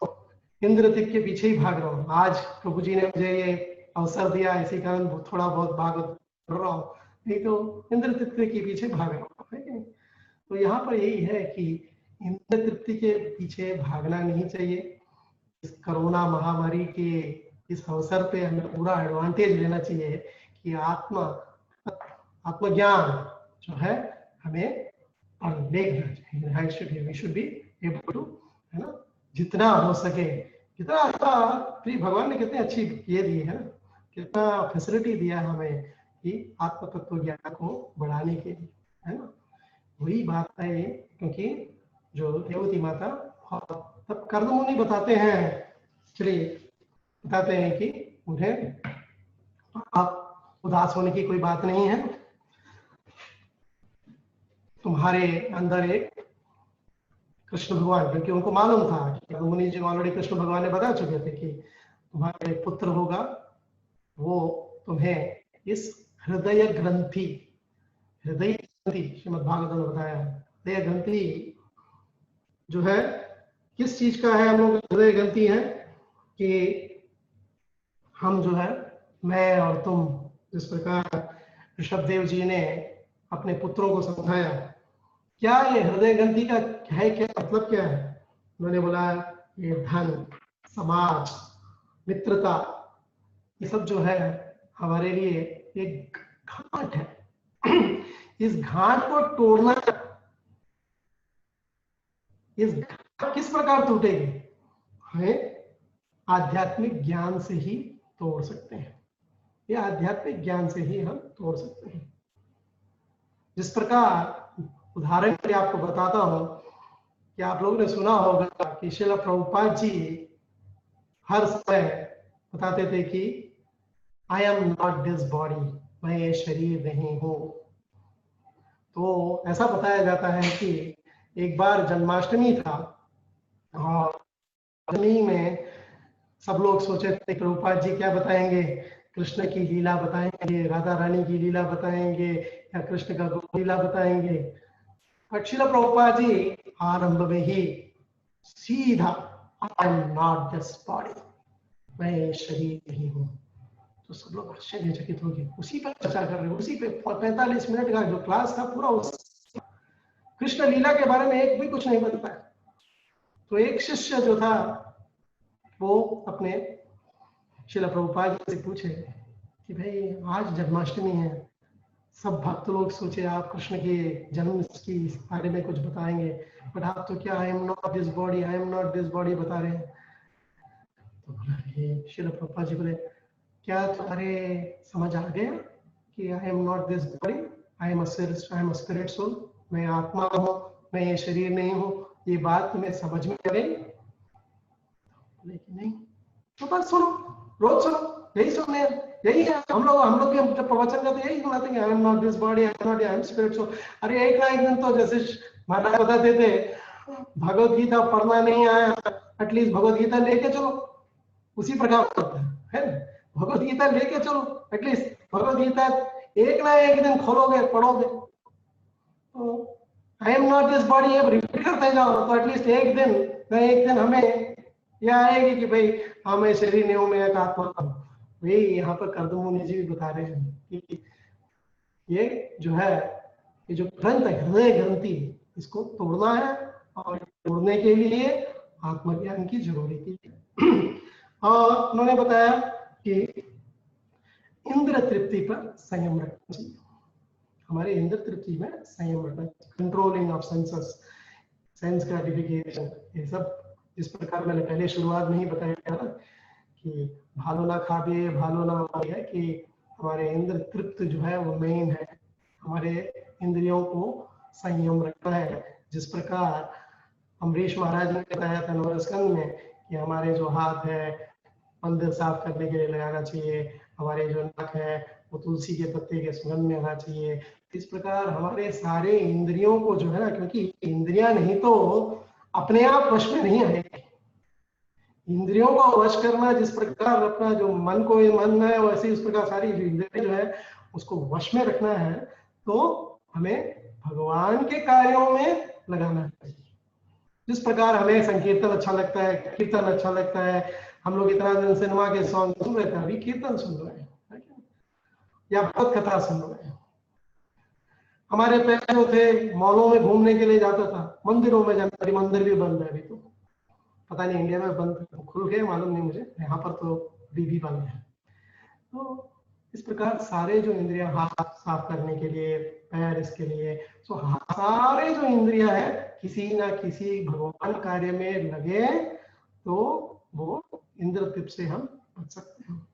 इंद्र तृप्ति के पीछे ही भाग रहा हूँ। आज प्रभु जी ने मुझे ये अवसर दिया, इसी कारण थोड़ा बहुत भागवत पढ़ रहा हूँ, नहीं तो इंद्र तृप्ति के पीछे भाग रहा हूँ। तो यहाँ पर यही है कि इंद्र तृप्ति के पीछे भागना नहीं चाहिए। इस कोरोना महामारी के इस अवसर पे हमें पूरा एडवांटेज लेना चाहिए कि आत्मज्ञान जो है हमें देखना चाहिए। We should be able to, है ना, जितना हो सके, जितना अच्छा भगवान ने कितनी अच्छी ये दी है ना, कितना फैसिलिटी दिया है हमें कि आत्म तत्व ज्ञान को बढ़ाने के लिए, है ना। वही बात है, क्योंकि जो देवहूति माता, तब कर्दम मुनि बताते हैं, चलिए बताते हैं कि उन्हें आप उदास होने की कोई बात नहीं है, तुम्हारे अंदर एक कृष्ण भगवान, क्योंकि उनको मालूम था कि मुनि जी ऑलरेडी कृष्ण भगवान ने बता चुके थे कि तुम्हारा एक पुत्र होगा, वो तुम्हें इस हृदय ग्रंथि श्रीमद् भागवत में बताया, हृदय ग्रंथि जो है किस चीज का है, हम लोग हृदय ग्रंथि है कि हम जो है मैं और तुम, जिस प्रकार ऋषभदेव जी ने अपने पुत्रों को समझाया, क्या ये हृदय ग्रंथि का है, क्या मतलब क्या है? उन्होंने बोला ये धन, समाज, मित्रता, ये सब जो है हमारे लिए एक घाट है। इस घाट को तोड़ना, इस घाट किस प्रकार टूटेगी? हमें आध्यात्मिक ज्ञान से ही तोड़ सकते हैं। ये आध्यात्मिक ज्ञान से ही हम तोड़ सकते हैं। जिस प्रकार, उदाहरण के लिए आपको बताता हूं कि आप लोगों ने सुना होगा कि श्रील प्रभुपाद जी हर समय बताते थे कि I am not this body, मैं ये शरीर नहीं हूं। तो ऐसा बताया जाता है कि एक बार जन्माष्टमी था और जन्माष्टमी में सब लोग सोचे थे प्रभुपाद जी क्या बताएंगे, कृष्ण की लीला बताएंगे, राधा रानी की लीला बताएंगे, या कृष्ण का गोप लीला बताएंगे। बट श्रील प्रभुपाद जी आरंभ में ही सीधा आई एम नॉट दिस बॉडी, मैं शरीर नहीं हूँ। तो सब लोग आश्चर्यचकित हो गए। उसी पर चर्चा कर रहे हैं, उसी पे 45 मिनट का जो क्लास था पूरा उस कृष्ण लीला के बारे में एक भी कुछ नहीं बनता है। तो एक शिष्य जो था वो अपने श्रील प्रभुपाद जी से पूछे कि भाई आज जन्माष्टमी है, सब भक्त लोग सोचे आप कृष्ण के जन्म की बारे में कुछ बताएंगे, बट आप तो क्या आई am not this body, I am not this body बता रहे हैं। तो बोला ये श्रील प्रभुपाद जी बोले क्या तुम्हारे समझ आ गया कि I am not this body, I am a spirit soul, मैं आत्मा हूँ, मैं ये शरीर नहीं हूँ, ये बात तुम्हें समझ में आ गई? लेकिन नहीं। तो बस सुनो, रोज सुनो, यही सुनने, यही है हम लोग के जब प्रवचन करते यही सुनाते हैं I am not this body, I am not, I am spirit soul. अरे एक ना एक दिन तो जैसे महाराज बताते थे भगवत गीता पढ़ना नहीं आया, एटलीस्ट भगवत गीता लेके चलो, उसी प्रकार होता है ना? भगवत गीता लेके चलो, एटलीस्ट भगवत गीता एक ना एक दिन खोलोगे, पढ़ोगे, तो I am not this body अब रिपीट करते जाओ, तो एटलीस्ट एक दिन ना एक दिन हमें यह आएगी कि भाई हाँ मैं शरीर नहीं हूं, मैं एक आत्मा हूं। वही यहाँ पर कर्दम मुनि जी भी बता रहे हैं कि ये जो है, ये जो ग्रंथ है हृदय ग्रंथि, इसको तोड़ना है, और तोड़ने के लिए आत्मज्ञान की जरूरत है। और उन्होंने बताया कि इंद्र तृप्ति पर संयम रखना चाहिए, हमारे इंद्र तृप्ति में संयम रखना चाहिए, controlling of senses, sense gratification, ये सब जिस प्रकार मैंने पहले शुरुआत में ही बताया था कि भालो ना खाबे भालो ना मारे, है कि हमारे इंद्र तृप्त जो है वो मेन है, हमारे इंद्रियों को संयम रखना है। जिस प्रकार अम्बरीश महाराज ने बताया था नवम स्कंद में कि हमारे जो हाथ है मंदिर साफ करने के लिए लगाना चाहिए, हमारे जो नख है वो तुलसी के पत्ते के सुगंध में आना चाहिए। इस प्रकार हमारे सारे इंद्रियों को जो है ना, क्योंकि इंद्रियां नहीं तो अपने आप वश में नहीं आएगी, इंद्रियों को वश करना, जिस प्रकार अपना जो मन को मन है वैसे इस प्रकार सारी इंद्रियां जो है उसको वश में रखना है, तो हमें भगवान के कार्यों में लगाना चाहिए। जिस प्रकार हमें संकीर्तन अच्छा लगता है, कीर्तन अच्छा लगता है, हम लोग इतना दिन सिनेमा के सॉन्ग सुन रहे थे, अभी कीर्तन सुन रहे हैं या भगवत कथा सुन रहे हैं। हमारे पहले जो थे मॉलों में घूमने के लिए जाता था, मंदिरों में जाना, अभी मंदिर भी बंद है, अभी तो पता नहीं इंडिया में बंद खुल गए मालूम नहीं मुझे, यहाँ पर तो अभी भी बंद है। तो इस प्रकार सारे जो इंद्रियां, हाथ साफ करने के लिए, पैर इसके लिए, तो सारे जो इंद्रियां है किसी ना किसी भगवान कार्य में लगे तो वो इंद्र तृप्त से हम बच सकते हैं।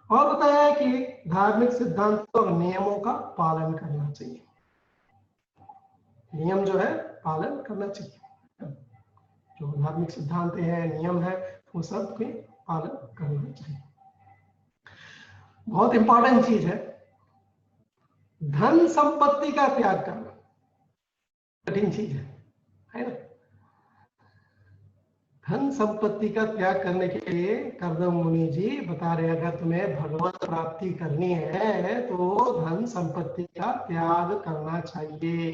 और बताया है कि धार्मिक सिद्धांतों और नियमों का पालन करना चाहिए, नियम जो है पालन करना चाहिए, जो धार्मिक सिद्धांत है, नियम है, वो सब के पालन करना चाहिए। बहुत इंपॉर्टेंट चीज है, धन संपत्ति का त्याग करना कठिन चीज है ना? धन संपत्ति का त्याग करने के लिए कर्दम मुनि जी बता रहे, अगर तुम्हें भगवत प्राप्ति करनी है तो धन संपत्ति का त्याग करना चाहिए।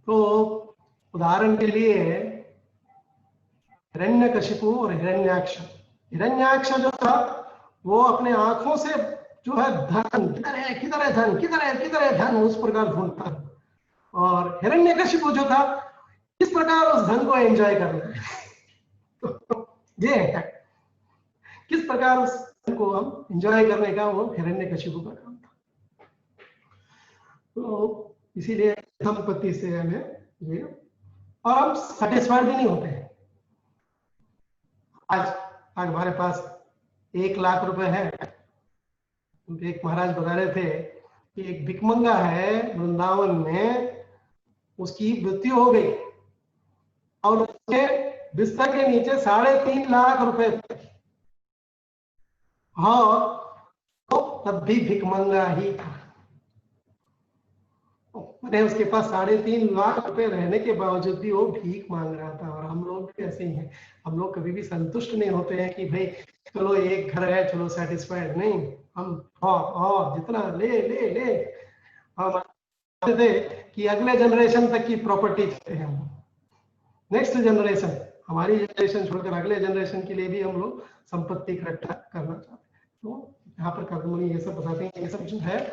तो उदाहरण के लिए हिरण्यकशिपु और हिरण्याक्ष। हिरण्याक्ष जो था वो अपने आंखों से जो है धन, किधर है किधर है धन, किधर है किधर है धन, उस प्रकार ढूंढता है। और हिरण्यकशिपु जो था किस प्रकार उस धन को एंजॉय करना है। तो ये है किस प्रकार उस धन को हम एंजॉय करने का, वो हिरण्यकशिपु का काम था। तो इसीलिए संपत्ति से हमें ये, और हम सेटिस्फाइड भी नहीं होते हैं। आज हमारे पास 1 लाख रुपए है। एक महाराज बता रहे थे कि एक भिकमंगा है वृंदावन में, उसकी मृत्यु हो गई और उसके बिस्तर के नीचे 3.5 लाख रुपए थे। हाँ, तो तब भी भिकमंगा ही था। मैंने उसके पास 3.5 लाख रुपए रहने के बावजूद भी वो भीख मांग रहा था। और हम लोग भी ऐसे ही हैं, हम लोग कभी भी संतुष्ट नहीं होते हैं कि भाई चलो एक घर है, चलो सेटिस्फाइड नहीं, हम हाँ जितना ले ले ले। हम थे कि अगले जनरेशन तक की प्रॉपर्टी चाहते हैं हम, नेक्स्ट जनरेशन, हमारी जनरेशन छोड़कर अगले जनरेशन के लिए भी हम लोग संपत्ति इकट्ठा करना चाहते हैं। तो यहाँ पर कर्ममुनि ये सब बताते हैं, ये सब जो है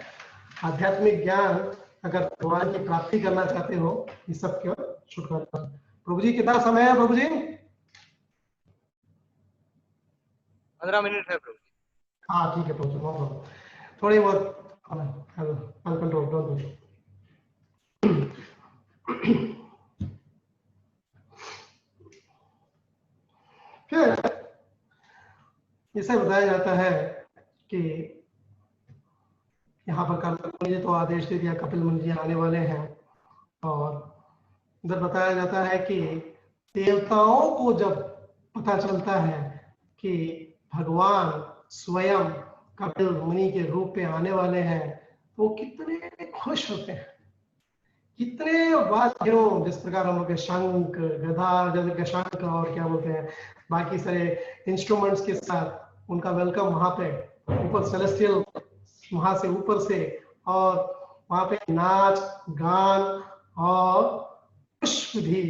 आध्यात्मिक ज्ञान, अगर भगवान की प्राप्ति करना चाहते हो, इस सब का छुटकारा। प्रभु जी कितना समय है प्रभु जी? 15 मिनट है प्रभु जी। हाँ ठीक है प्रभु जी, थोड़ी बहुत अनकंट्रोल डोंट डू। फिर इसे बताया जाता है कि यहाँ पर कर्ममुनि ने तो आदेश दे दिया, कपिल मुनि जी आने वाले हैं। और इधर बताया जाता है कि देवताओं को जब पता चलता है कि भगवान स्वयं कपिल मुनि के रूप में आने वाले हैं, तो वो कितने खुश होते हैं। कितने वाद्यों, जिस प्रकार हम लोग शंख गदा शंख और क्या बोलते हैं बाकी सारे इंस्ट्रूमेंट्स के साथ उनका वेलकम वहां पे ऊपर सेलेस्टियल, वहां से ऊपर से, और वहां पे नाच गान और पुष्प भी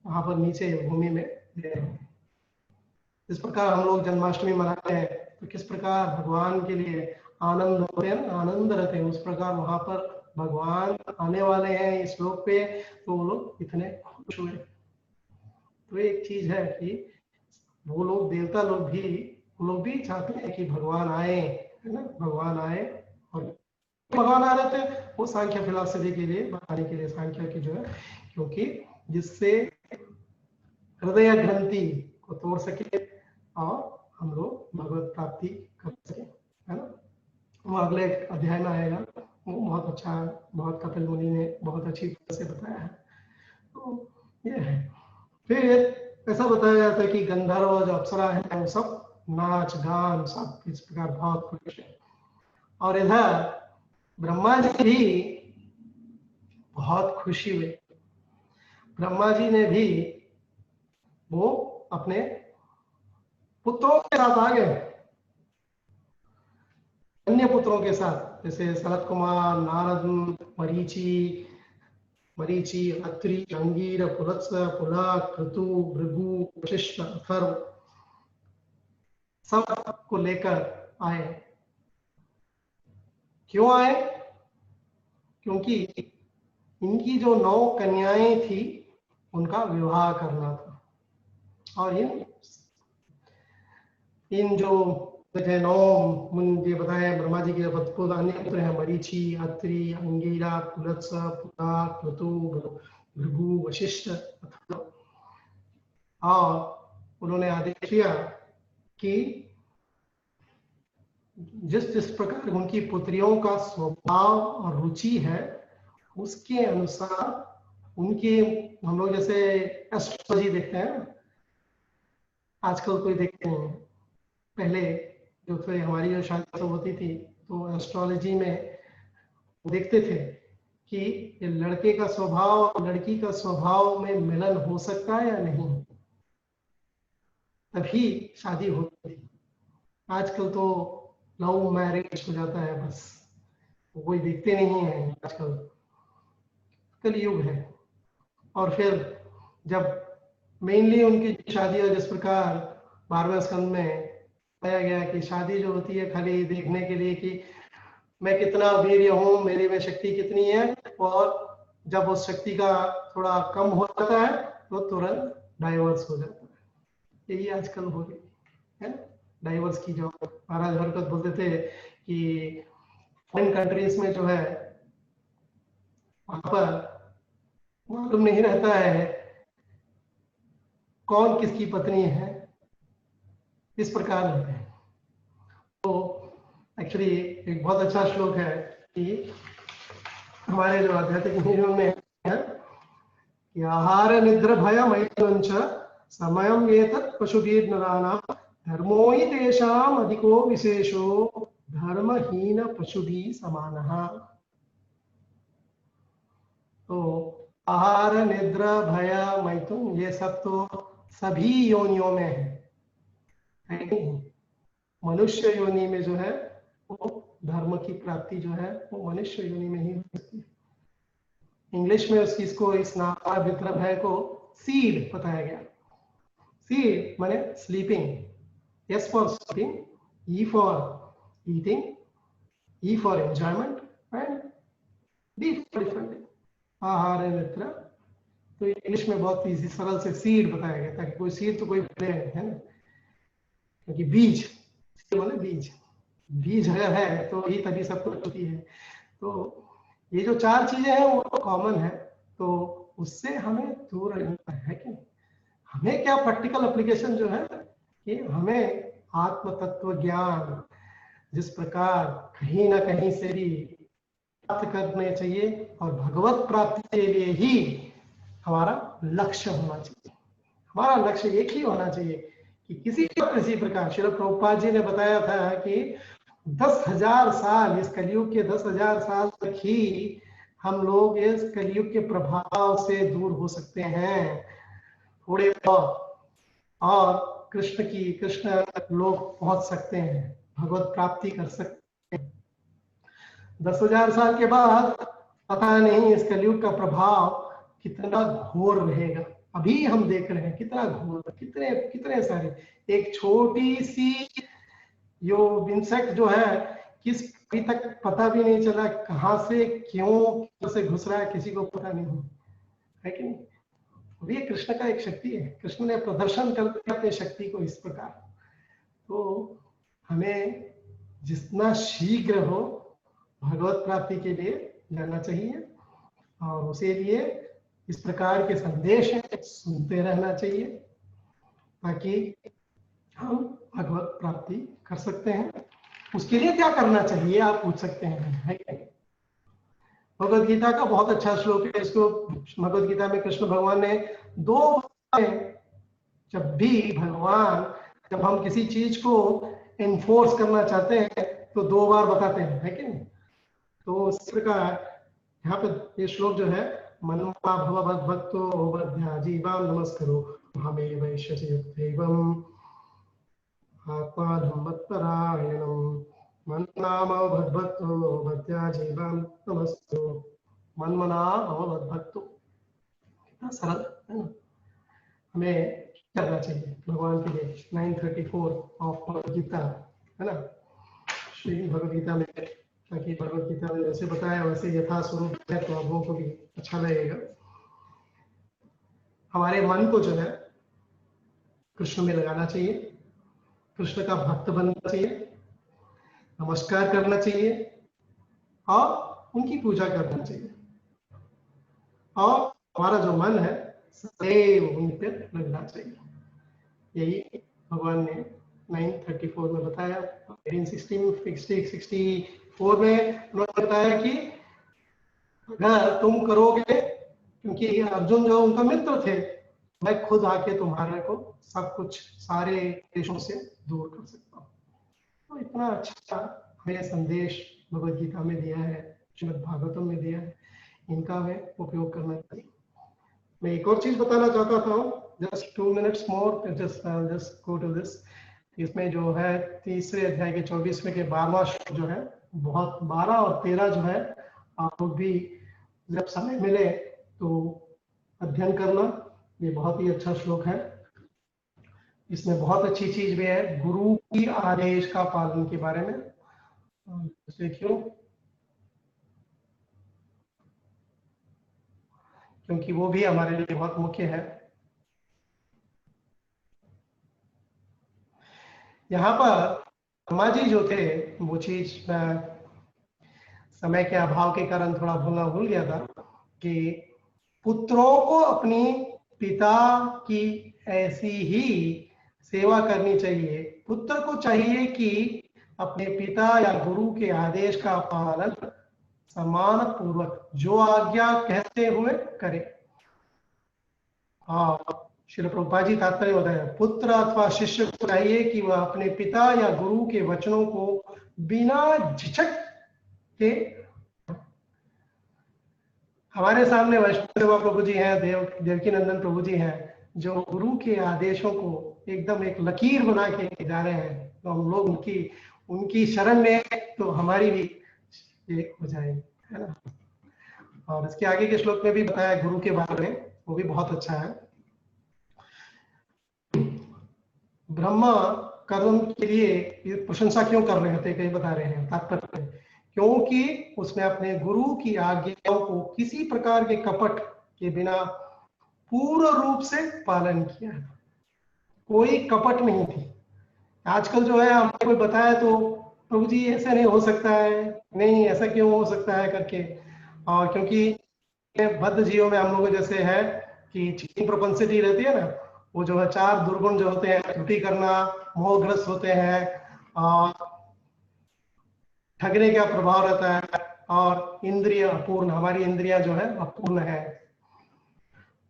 वहां पर नीचे भूमि में दे रहे हैं। इस प्रकार हम लोग जन्माष्टमी मनाते हैं तो किस प्रकार भगवान के लिए आनंद होते हैं, आनंद रहते हैं, उस प्रकार वहां पर भगवान आने वाले हैं इस लोक पे, तो वो लोग इतने खुश हुए। तो एक चीज है कि वो लोग देवता लोग भी, वो लोग भी चाहते हैं कि भगवान आए, है ना, भगवान आए। और भगवान आ रहे थे वो सांख्य फिलॉसफी के लिए बताने के लिए, सांख्य की जो है, क्योंकि जिससे हृदय ग्रंथि को तोड़ सके और हम लोग भगवत प्राप्ति कर सके, है ना। वो अगले अध्याय में आएगा, वो बहुत अच्छा, बहुत कपिल मुनि ने बहुत अच्छी तरह से बताया है। तो ये है। फिर ऐसा बताया जाता है कि गंधर्व जो अप्सरा है वो सब नाच गान सब इस प्रकार बहुत खुश है। और इधर ब्रह्मा जी भी बहुत खुशी हुए। ब्रह्मा जी ने भी वो अपने पुत्रों के साथ आ गए, अन्य पुत्रों के साथ, जैसे सनत कुमार, नारद, मरीचि, अत्रि, अंगीर, पुलत्स, पुलह, क्रतु, भृगु, वशिष्ठ, अथर्व, सब को लेकर आए। क्यों आए? क्योंकि इनकी जो 9 कन्याएं थी उनका विवाह करना था। और इन जो 9 मुझे बताया ब्रह्मा जी के पुत्र, अन्य पुत्र हैं मरीचि, अत्रि, अंगीरा, पुलत्स, पुलह, क्रतु, भृगु, वशिष्ठ, अथर्व। और उन्होंने आदेश किया कि जिस प्रकार उनकी पुत्रियों का स्वभाव और रुचि है उसके अनुसार उनके, हम लोग जैसे एस्ट्रोलॉजी देखते हैं, आजकल कोई देखते हैं, पहले जो थे हमारी जो शादी होती थी तो एस्ट्रोलॉजी में देखते थे कि ये लड़के का स्वभाव और लड़की का स्वभाव में मिलन हो सकता है या नहीं, तभी शादी होती थी। आजकल तो लव मैरिज हो जाता है, बस कोई देखते नहीं है, आजकल कलयुग है। और फिर जब मेनली उनकी शादी, और जिस प्रकार 12वें स्कंद में बताया गया कि शादी जो होती है खाली देखने के लिए कि मैं कितना वीर्य हूँ, मेरे में शक्ति कितनी है, और जब उस शक्ति का थोड़ा कम हो जाता है तो तुरंत डाइवर्स हो जाता है। यही आजकल हो रही है ना, डाइवर्स की जो महाराज हरकत बोलते थे कि फॉरेन कंट्रीज में जो है वहां पर मालूम नहीं रहता है कौन किसकी पत्नी है, इस प्रकार रहते हैं। तो एक्चुअली एक बहुत अच्छा श्लोक है कि हमारे जो आध्यात्मिक नियम में है कि आहार निद्र भय मैथुनञ्च समयम एतत् पशुभिः नराणां धर्मो हि तेषाम् अधिको विशेषो धर्महीन पशुभिः समानः। तो आहार निद्रा भय मैथुन ये सब तो सभी योनियों में है। मनुष्य योनि में जो है वो धर्म की प्राप्ति जो है वो मनुष्य योनि में ही हो सकती है। इंग्लिश में उसकी इसको इस नाम वित्र भय को सीड बताया गया। सीड माने sleeping, S for sleeping, E for eating, E for enjoyment and D for different आहार निद्रा। तो इंग्लिश में बहुत इजी सरल से सीड बताया गया ताकि कोई सीड तो कोई है ना, क्योंकि बीज माने बीज, बीज है तो ही तभी सब कुछ होती है। तो ये जो चार चीजें हैं वो कॉमन है, तो उससे हमें दूर रहना है कि हमें क्या प्रैक्टिकल एप्लीकेशन जो है कि हमें आत्म तत्व ज्ञान जिस प्रकार कहीं ना कहीं से भी प्राप्त करने चाहिए, और भगवत प्राप्ति के लिए ही हमारा लक्ष्य होना चाहिए। हमारा लक्ष्य एक ही होना चाहिए कि किसी प्रकार श्रील प्रभुपाद जी ने बताया था कि 10,000 साल, इस कलयुग के 10,000 साल तक ही हम लोग इस कलयुग के प्रभाव से दूर हो सकते हैं थोड़े बहुत, और कृष्ण लोग पहुंच सकते हैं, भगवत प्राप्ति कर सकते हैं। 10,000 साल के बाद पता नहीं इस कलयुग का प्रभाव कितना घोर रहेगा। अभी हम देख रहे हैं कितना घोर, कितने सारे, एक छोटी सी जो इंसेक्ट जो है किस अभी तक पता भी नहीं चला कहां से क्यों से घुस रहा है, किसी को पता नहीं है कि नहीं। ये कृष्ण का एक शक्ति है, कृष्ण ने प्रदर्शन कर दिया अपनी शक्ति को इस प्रकार। तो हमें जितना शीघ्र हो भगवत प्राप्ति के लिए जाना चाहिए, और उसे लिए इस प्रकार के संदेश सुनते रहना चाहिए ताकि हम भगवत प्राप्ति कर सकते हैं। उसके लिए क्या करना चाहिए आप पूछ सकते हैं, है क्या? भगवद गीता का बहुत अच्छा श्लोक है। इसको भगवद गीता में कृष्ण भगवान ने 2 बार, जब हम किसी चीज को एनफोर्स करना चाहते हैं तो 2 बार बताते हैं, है कि नहीं? तो इस प्रकार यहाँ पे ये श्लोक जो है, मनमा भव भक्तो बध्याजीवाम नमस्करो हमें वैश्यम आत्मा धम्मत्परायणम मन्नाम भक्तो बध्याजीवाम नमस्करो मनमना भक्तो। कितना सरल है ना। हमें करना चाहिए भगवान के लिए। 934 ऑफ भगवद गीता है ना, श्री भगवद गीता में, ताकि भगवद गीता में जैसे बताया वैसे यथा स्वरूप है तो आप लोगों को भी अच्छा लगेगा। हमारे मन को जो है कृष्ण में लगाना चाहिए, कृष्ण का भक्त बनना चाहिए, नमस्कार करना चाहिए और उनकी पूजा करना चाहिए, और हमारा जो मन है सदैव उन पर लगना चाहिए। यही भगवान ने 934 में बताया। 64 में उन्होंने बताया कि अगर तुम करोगे, क्योंकि अर्जुन जो उनका मित्र थे, मैं खुद आके तुम्हारे को सब कुछ सारे देशों से दूर कर सकता हूँ। तो इतना अच्छा हमें संदेश भगवद गीता में दिया है, श्रीमद् भागवतम में दिया है, इनका हमें उपयोग करना चाहिए। मैं एक और चीज बताना चाहता था, just 2 minutes more, just go to this. इसमें जो है 3रे अध्याय के 24वें के 12वां श्लोक जो है, बहुत 12 और 13 जो है आप लोग भी जब समय मिले तो अध्ययन करना, ये बहुत ही अच्छा श्लोक है। इसमें बहुत अच्छी चीज भी है, गुरु की आदेश का पालन के बारे में। देखियो, क्योंकि वो भी हमारे लिए बहुत मुख्य है। यहाँ पर ब्रह्मा जी जो थे, वो चीज मैं समय के अभाव के कारण थोड़ा भूल गया था कि पुत्रों को अपनी पिता की ऐसी ही सेवा करनी चाहिए। पुत्र को चाहिए कि अपने पिता या गुरु के आदेश का पालन सम्मान पूर्वक जो आज्ञा कहते हुए करे। हाँ, श्री प्रभुपाद जी तात्पर्य बताया, पुत्र अथवा शिष्य को चाहिए कि वह अपने पिता या गुरु के वचनों को बिना झिझक के, हमारे सामने वैष्णव सेवा प्रभु जी हैं, देवकी नंदन प्रभु जी हैं, जो गुरु के आदेशों को एकदम एक लकीर बना के जा रहे हैं। तो हम लोग उनकी शरण में तो हमारी भी ये हो जाएगी, है ना। और इसके आगे के श्लोक में भी बताया गुरु के बारे में, वो भी बहुत अच्छा है। ब्रह्मा कर्म के लिए प्रशंसा क्यों कर रहे थे, कई बता रहे हैं तात्पर्य, क्योंकि उसने अपने गुरु की आज्ञाओं को किसी प्रकार के कपट के बिना पूर्ण रूप से पालन किया। कोई कपट नहीं थी। आजकल जो है हमें कोई बताया तो प्रभु जी ऐसा नहीं हो सकता है, नहीं ऐसा क्यों हो सकता है करके, और क्योंकि बद्ध जीवों में हम लोगों जैसे है कि चीटिंग प्रोपेंसिटी रहती है ना, वो जो है 4 दुर्गुण जो होते हैं, त्रुटि करना, मोहग्रस्त होते हैं, और ठगने का प्रभाव रहता है, और इंद्रिय अपूर्ण, हमारी इंद्रियां जो है अपूर्ण है।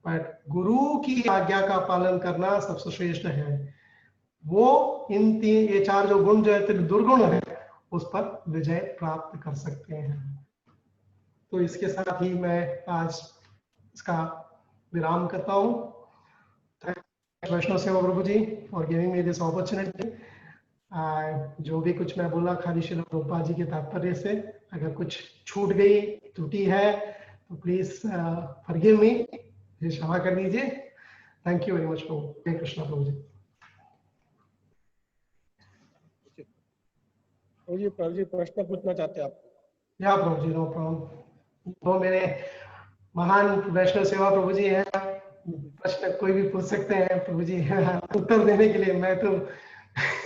बट गुरु की आज्ञा का पालन करना सबसे श्रेष्ठ है। वो ये 4 जो गुण जो है, दुर्गुण है, उस पर विजय प्राप्त कर सकते हैं। तो इसके साथ ही मैं आज इसका विराम करता हूँ। वैष्णव सेवा प्रभु जी for giving me this opportunity. जो भी कुछ मैं बोला खाली श्रील प्रभुपाद जी के तात्पर्य से, अगर कुछ छूट गई, त्रुटि है, तो प्लीज फॉरगिव मी, क्षमा कर दीजिए। थैंक यू वेरी मच प्रभु। हरे कृष्णा प्रभु जी। प्रभु जी प्रश्न पूछना चाहते हैं आप? या प्रभु जी, नो प्रॉब्लम। तो मेरे महान वैष्णव सेवा प्रभु जी हैं, प्रश्न कोई भी पूछ सकते हैं प्रभु जी। उत्तर देने के लिए मैं तो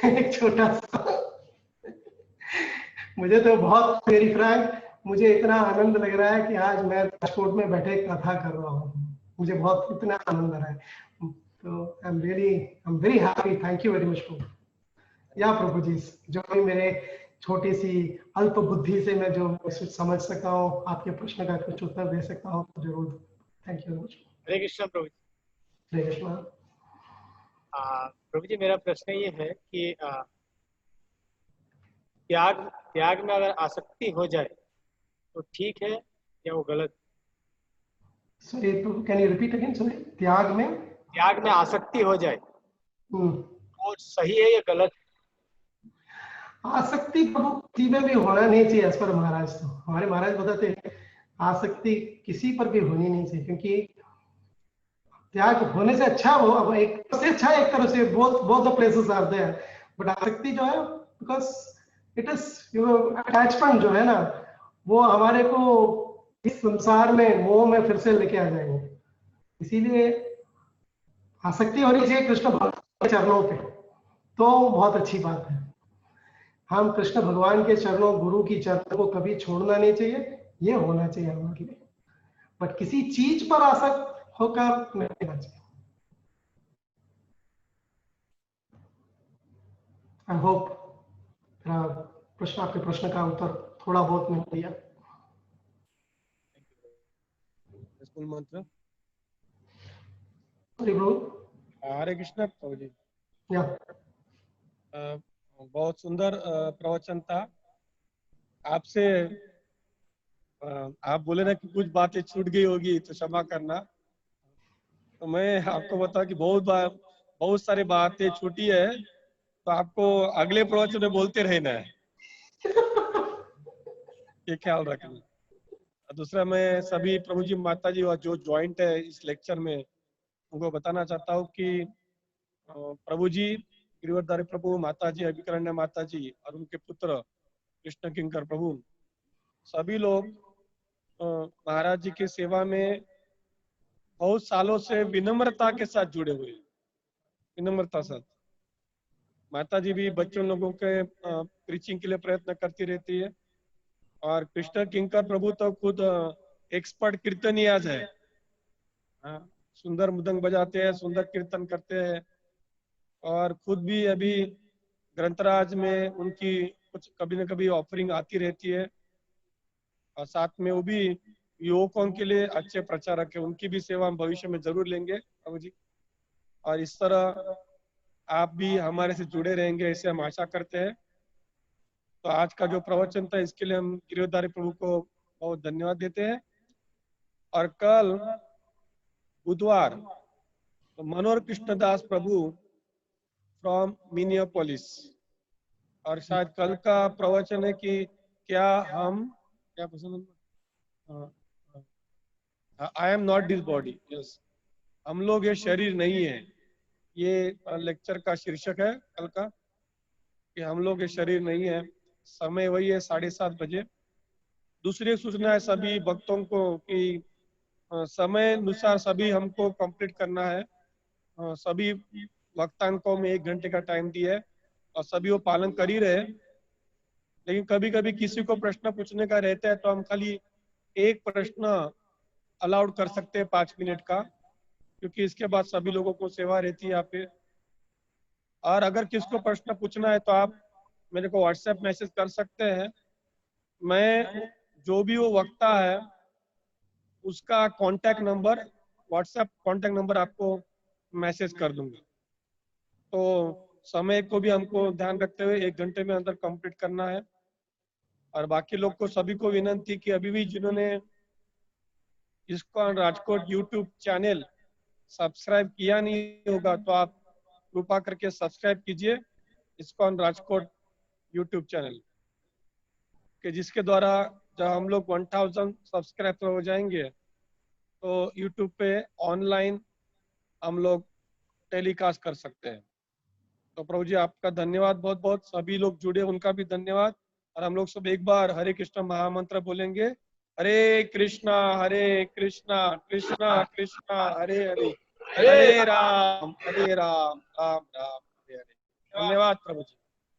एक छोटा सा, मुझे तो बहुत वेरी फ्रैंक, मुझे इतना आनंद लग रहा है कि आज मैं राजकोट में बैठे कथा कर रहा हूँ। मुझे बहुत इतना आनंद आ रहा है। तो I am very happy. Thank you very much प्रभु। या प्रभु जी, जो भी मेरे छोटी सी अल्प बुद्धि से मैं जो समझ सकता हूँ, आपके प्रश्न का कुछ उत्तर दे सकता हूँ, जरूर। Thank you very much. हरे कृष्ण प्रभु जी। हरे कृष्णा। प्रभु जी, मेरा प्रश्न ये है कि त्याग में अगर आसक्ति हो जाए तो ठीक है या वो गलत? Sorry Prabhu, can you repeat again? Sorry, त्याग में आसक्ति हो जाए तो सही है या गलत? आसक्ति प्रभु किसी में भी होना नहीं चाहिए। एज पर महाराज, तो हमारे महाराज बताते हैं आसक्ति किसी पर भी होनी नहीं चाहिए, क्योंकि त्याग होने से अच्छा, वो अब एक तरह से अच्छा है, एक तरह से both the places are there. But आसक्ति जो है, बिकॉज इट इज अटैचमेंट जो है ना, वो हमारे को इस संसार में मोह में फिर से लेके आ जाएंगे। इसीलिए आसक्ति होनी चाहिए कृष्ण भगवान के चरणों पे, तो बहुत अच्छी बात है। हम कृष्ण भगवान के चरणों, गुरु की चरणों को कभी छोड़ना नहीं चाहिए, ये होना चाहिए हमारे लिए। बट किसी चीज पर आसक्त होकर नहीं रहना चाहिए। आई होप प्रश्न, आपके प्रश्न का उत्तर थोड़ा बहुत मिल दिया। मंत्र। हरे कृष्ण प्रभु जी। या बहुत सुंदर प्रवचन था आपसे। आप बोले ना कि कुछ बातें छूट गई होगी तो क्षमा करना। तो मैं आपको बताऊं कि बहुत सारी बातें छूटी है, तो आपको अगले प्रवचन में बोलते रहना है। ये ख्याल रखना। दूसरा, मैं सभी प्रभु जी, माता जी और जो ज्वाइंट है इस लेक्चर में, उनको बताना चाहता हूँ कि प्रभु जी, गिरिवरधारी प्रभु, माता जी अभिकरण्य माता जी और उनके पुत्र कृष्ण किंकर प्रभु, सभी लोग महाराज जी की सेवा में बहुत सालों से विनम्रता के साथ जुड़े हुए हैं, विनम्रता साथ। माता जी भी बच्चों लोगों के प्रीचिंग के लिए प्रयत्न करती रहती है, और कृष्ण किंकर प्रभु तो खुद एक्सपर्ट कीर्तनियाज है। सुंदर मृदंग बजाते हैं, सुंदर कीर्तन करते हैं, और खुद भी अभी ग्रंथराज में उनकी कुछ कभी न कभी ऑफरिंग आती रहती है, और साथ में वो भी युवकों के लिए अच्छे प्रचारक है, उनकी भी सेवा हम भविष्य में जरूर लेंगे प्रभु जी। और इस तरह आप भी हमारे से जुड़े रहेंगे, ऐसे हम आशा करते हैं। तो आज का जो प्रवचन था, इसके लिए हम गिरिवरधारी प्रभु को बहुत धन्यवाद देते हैं। और कल बुधवार मनोहर कृष्णदास प्रभु फ्रॉम मिनियापोलिस, और शायद कल का प्रवचन है कि क्या हम क्या पसंद, आई am not this body, yes, हम लोग ये शरीर नहीं है, ये लेक्चर का शीर्षक है कल का, कि हम लोग ये शरीर नहीं है। समय वही है 7:30 बजे। दूसरी सूचना है सभी भक्तों को कि समय अनुसार सभी हमको कंप्लीट करना है। सभी वक्तांकों में 1 घंटे का टाइम दिया है, और सभी वो पालन कर ही रहे। लेकिन कभी कभी किसी को प्रश्न पूछने का रहता है, तो हम खाली एक प्रश्न अलाउड कर सकते हैं 5 मिनट का, क्योंकि इसके बाद सभी लोगों को सेवा रहती है यहाँ पे। और अगर किसको प्रश्न पूछना है तो आप मेरे को व्हाट्सएप मैसेज कर सकते हैं। मैं जो भी वो वक्ता है उसका contact number, WhatsApp contact number आपको मैसेज कर दूंगा। तो समय को भी हमको ध्यान रखते हुए 1 घंटे में अंदर कंप्लीट करना है। और बाकी लोग को सभी को विनंती कि अभी भी जिन्होंने ISKCON Rajkot YouTube channel subscribe किया नहीं होगा, तो आप कृपा करके सब्सक्राइब कीजिए ISKCON राजकोट यूट्यूब चैनल के, जिसके द्वारा जब हम लोग 1000 सब्सक्राइबर हो जाएंगे तो यूट्यूब पे ऑनलाइन हम लोग टेलीकास्ट कर सकते हैं। तो प्रभु जी आपका धन्यवाद बहुत बहुत, सभी लोग जुड़े उनका भी धन्यवाद। और हम लोग सब एक बार हरे कृष्ण महामंत्र बोलेंगे, हरे कृष्णा कृष्णा कृष्णा हरे हरे, हरे राम राम राम हरे हरे। धन्यवाद प्रभु जी।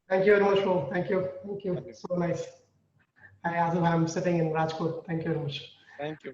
Thank you very much, Prabhu. Thank you. So nice. I, as if I'm sitting in Rajkot. Thank you very much. Thank you.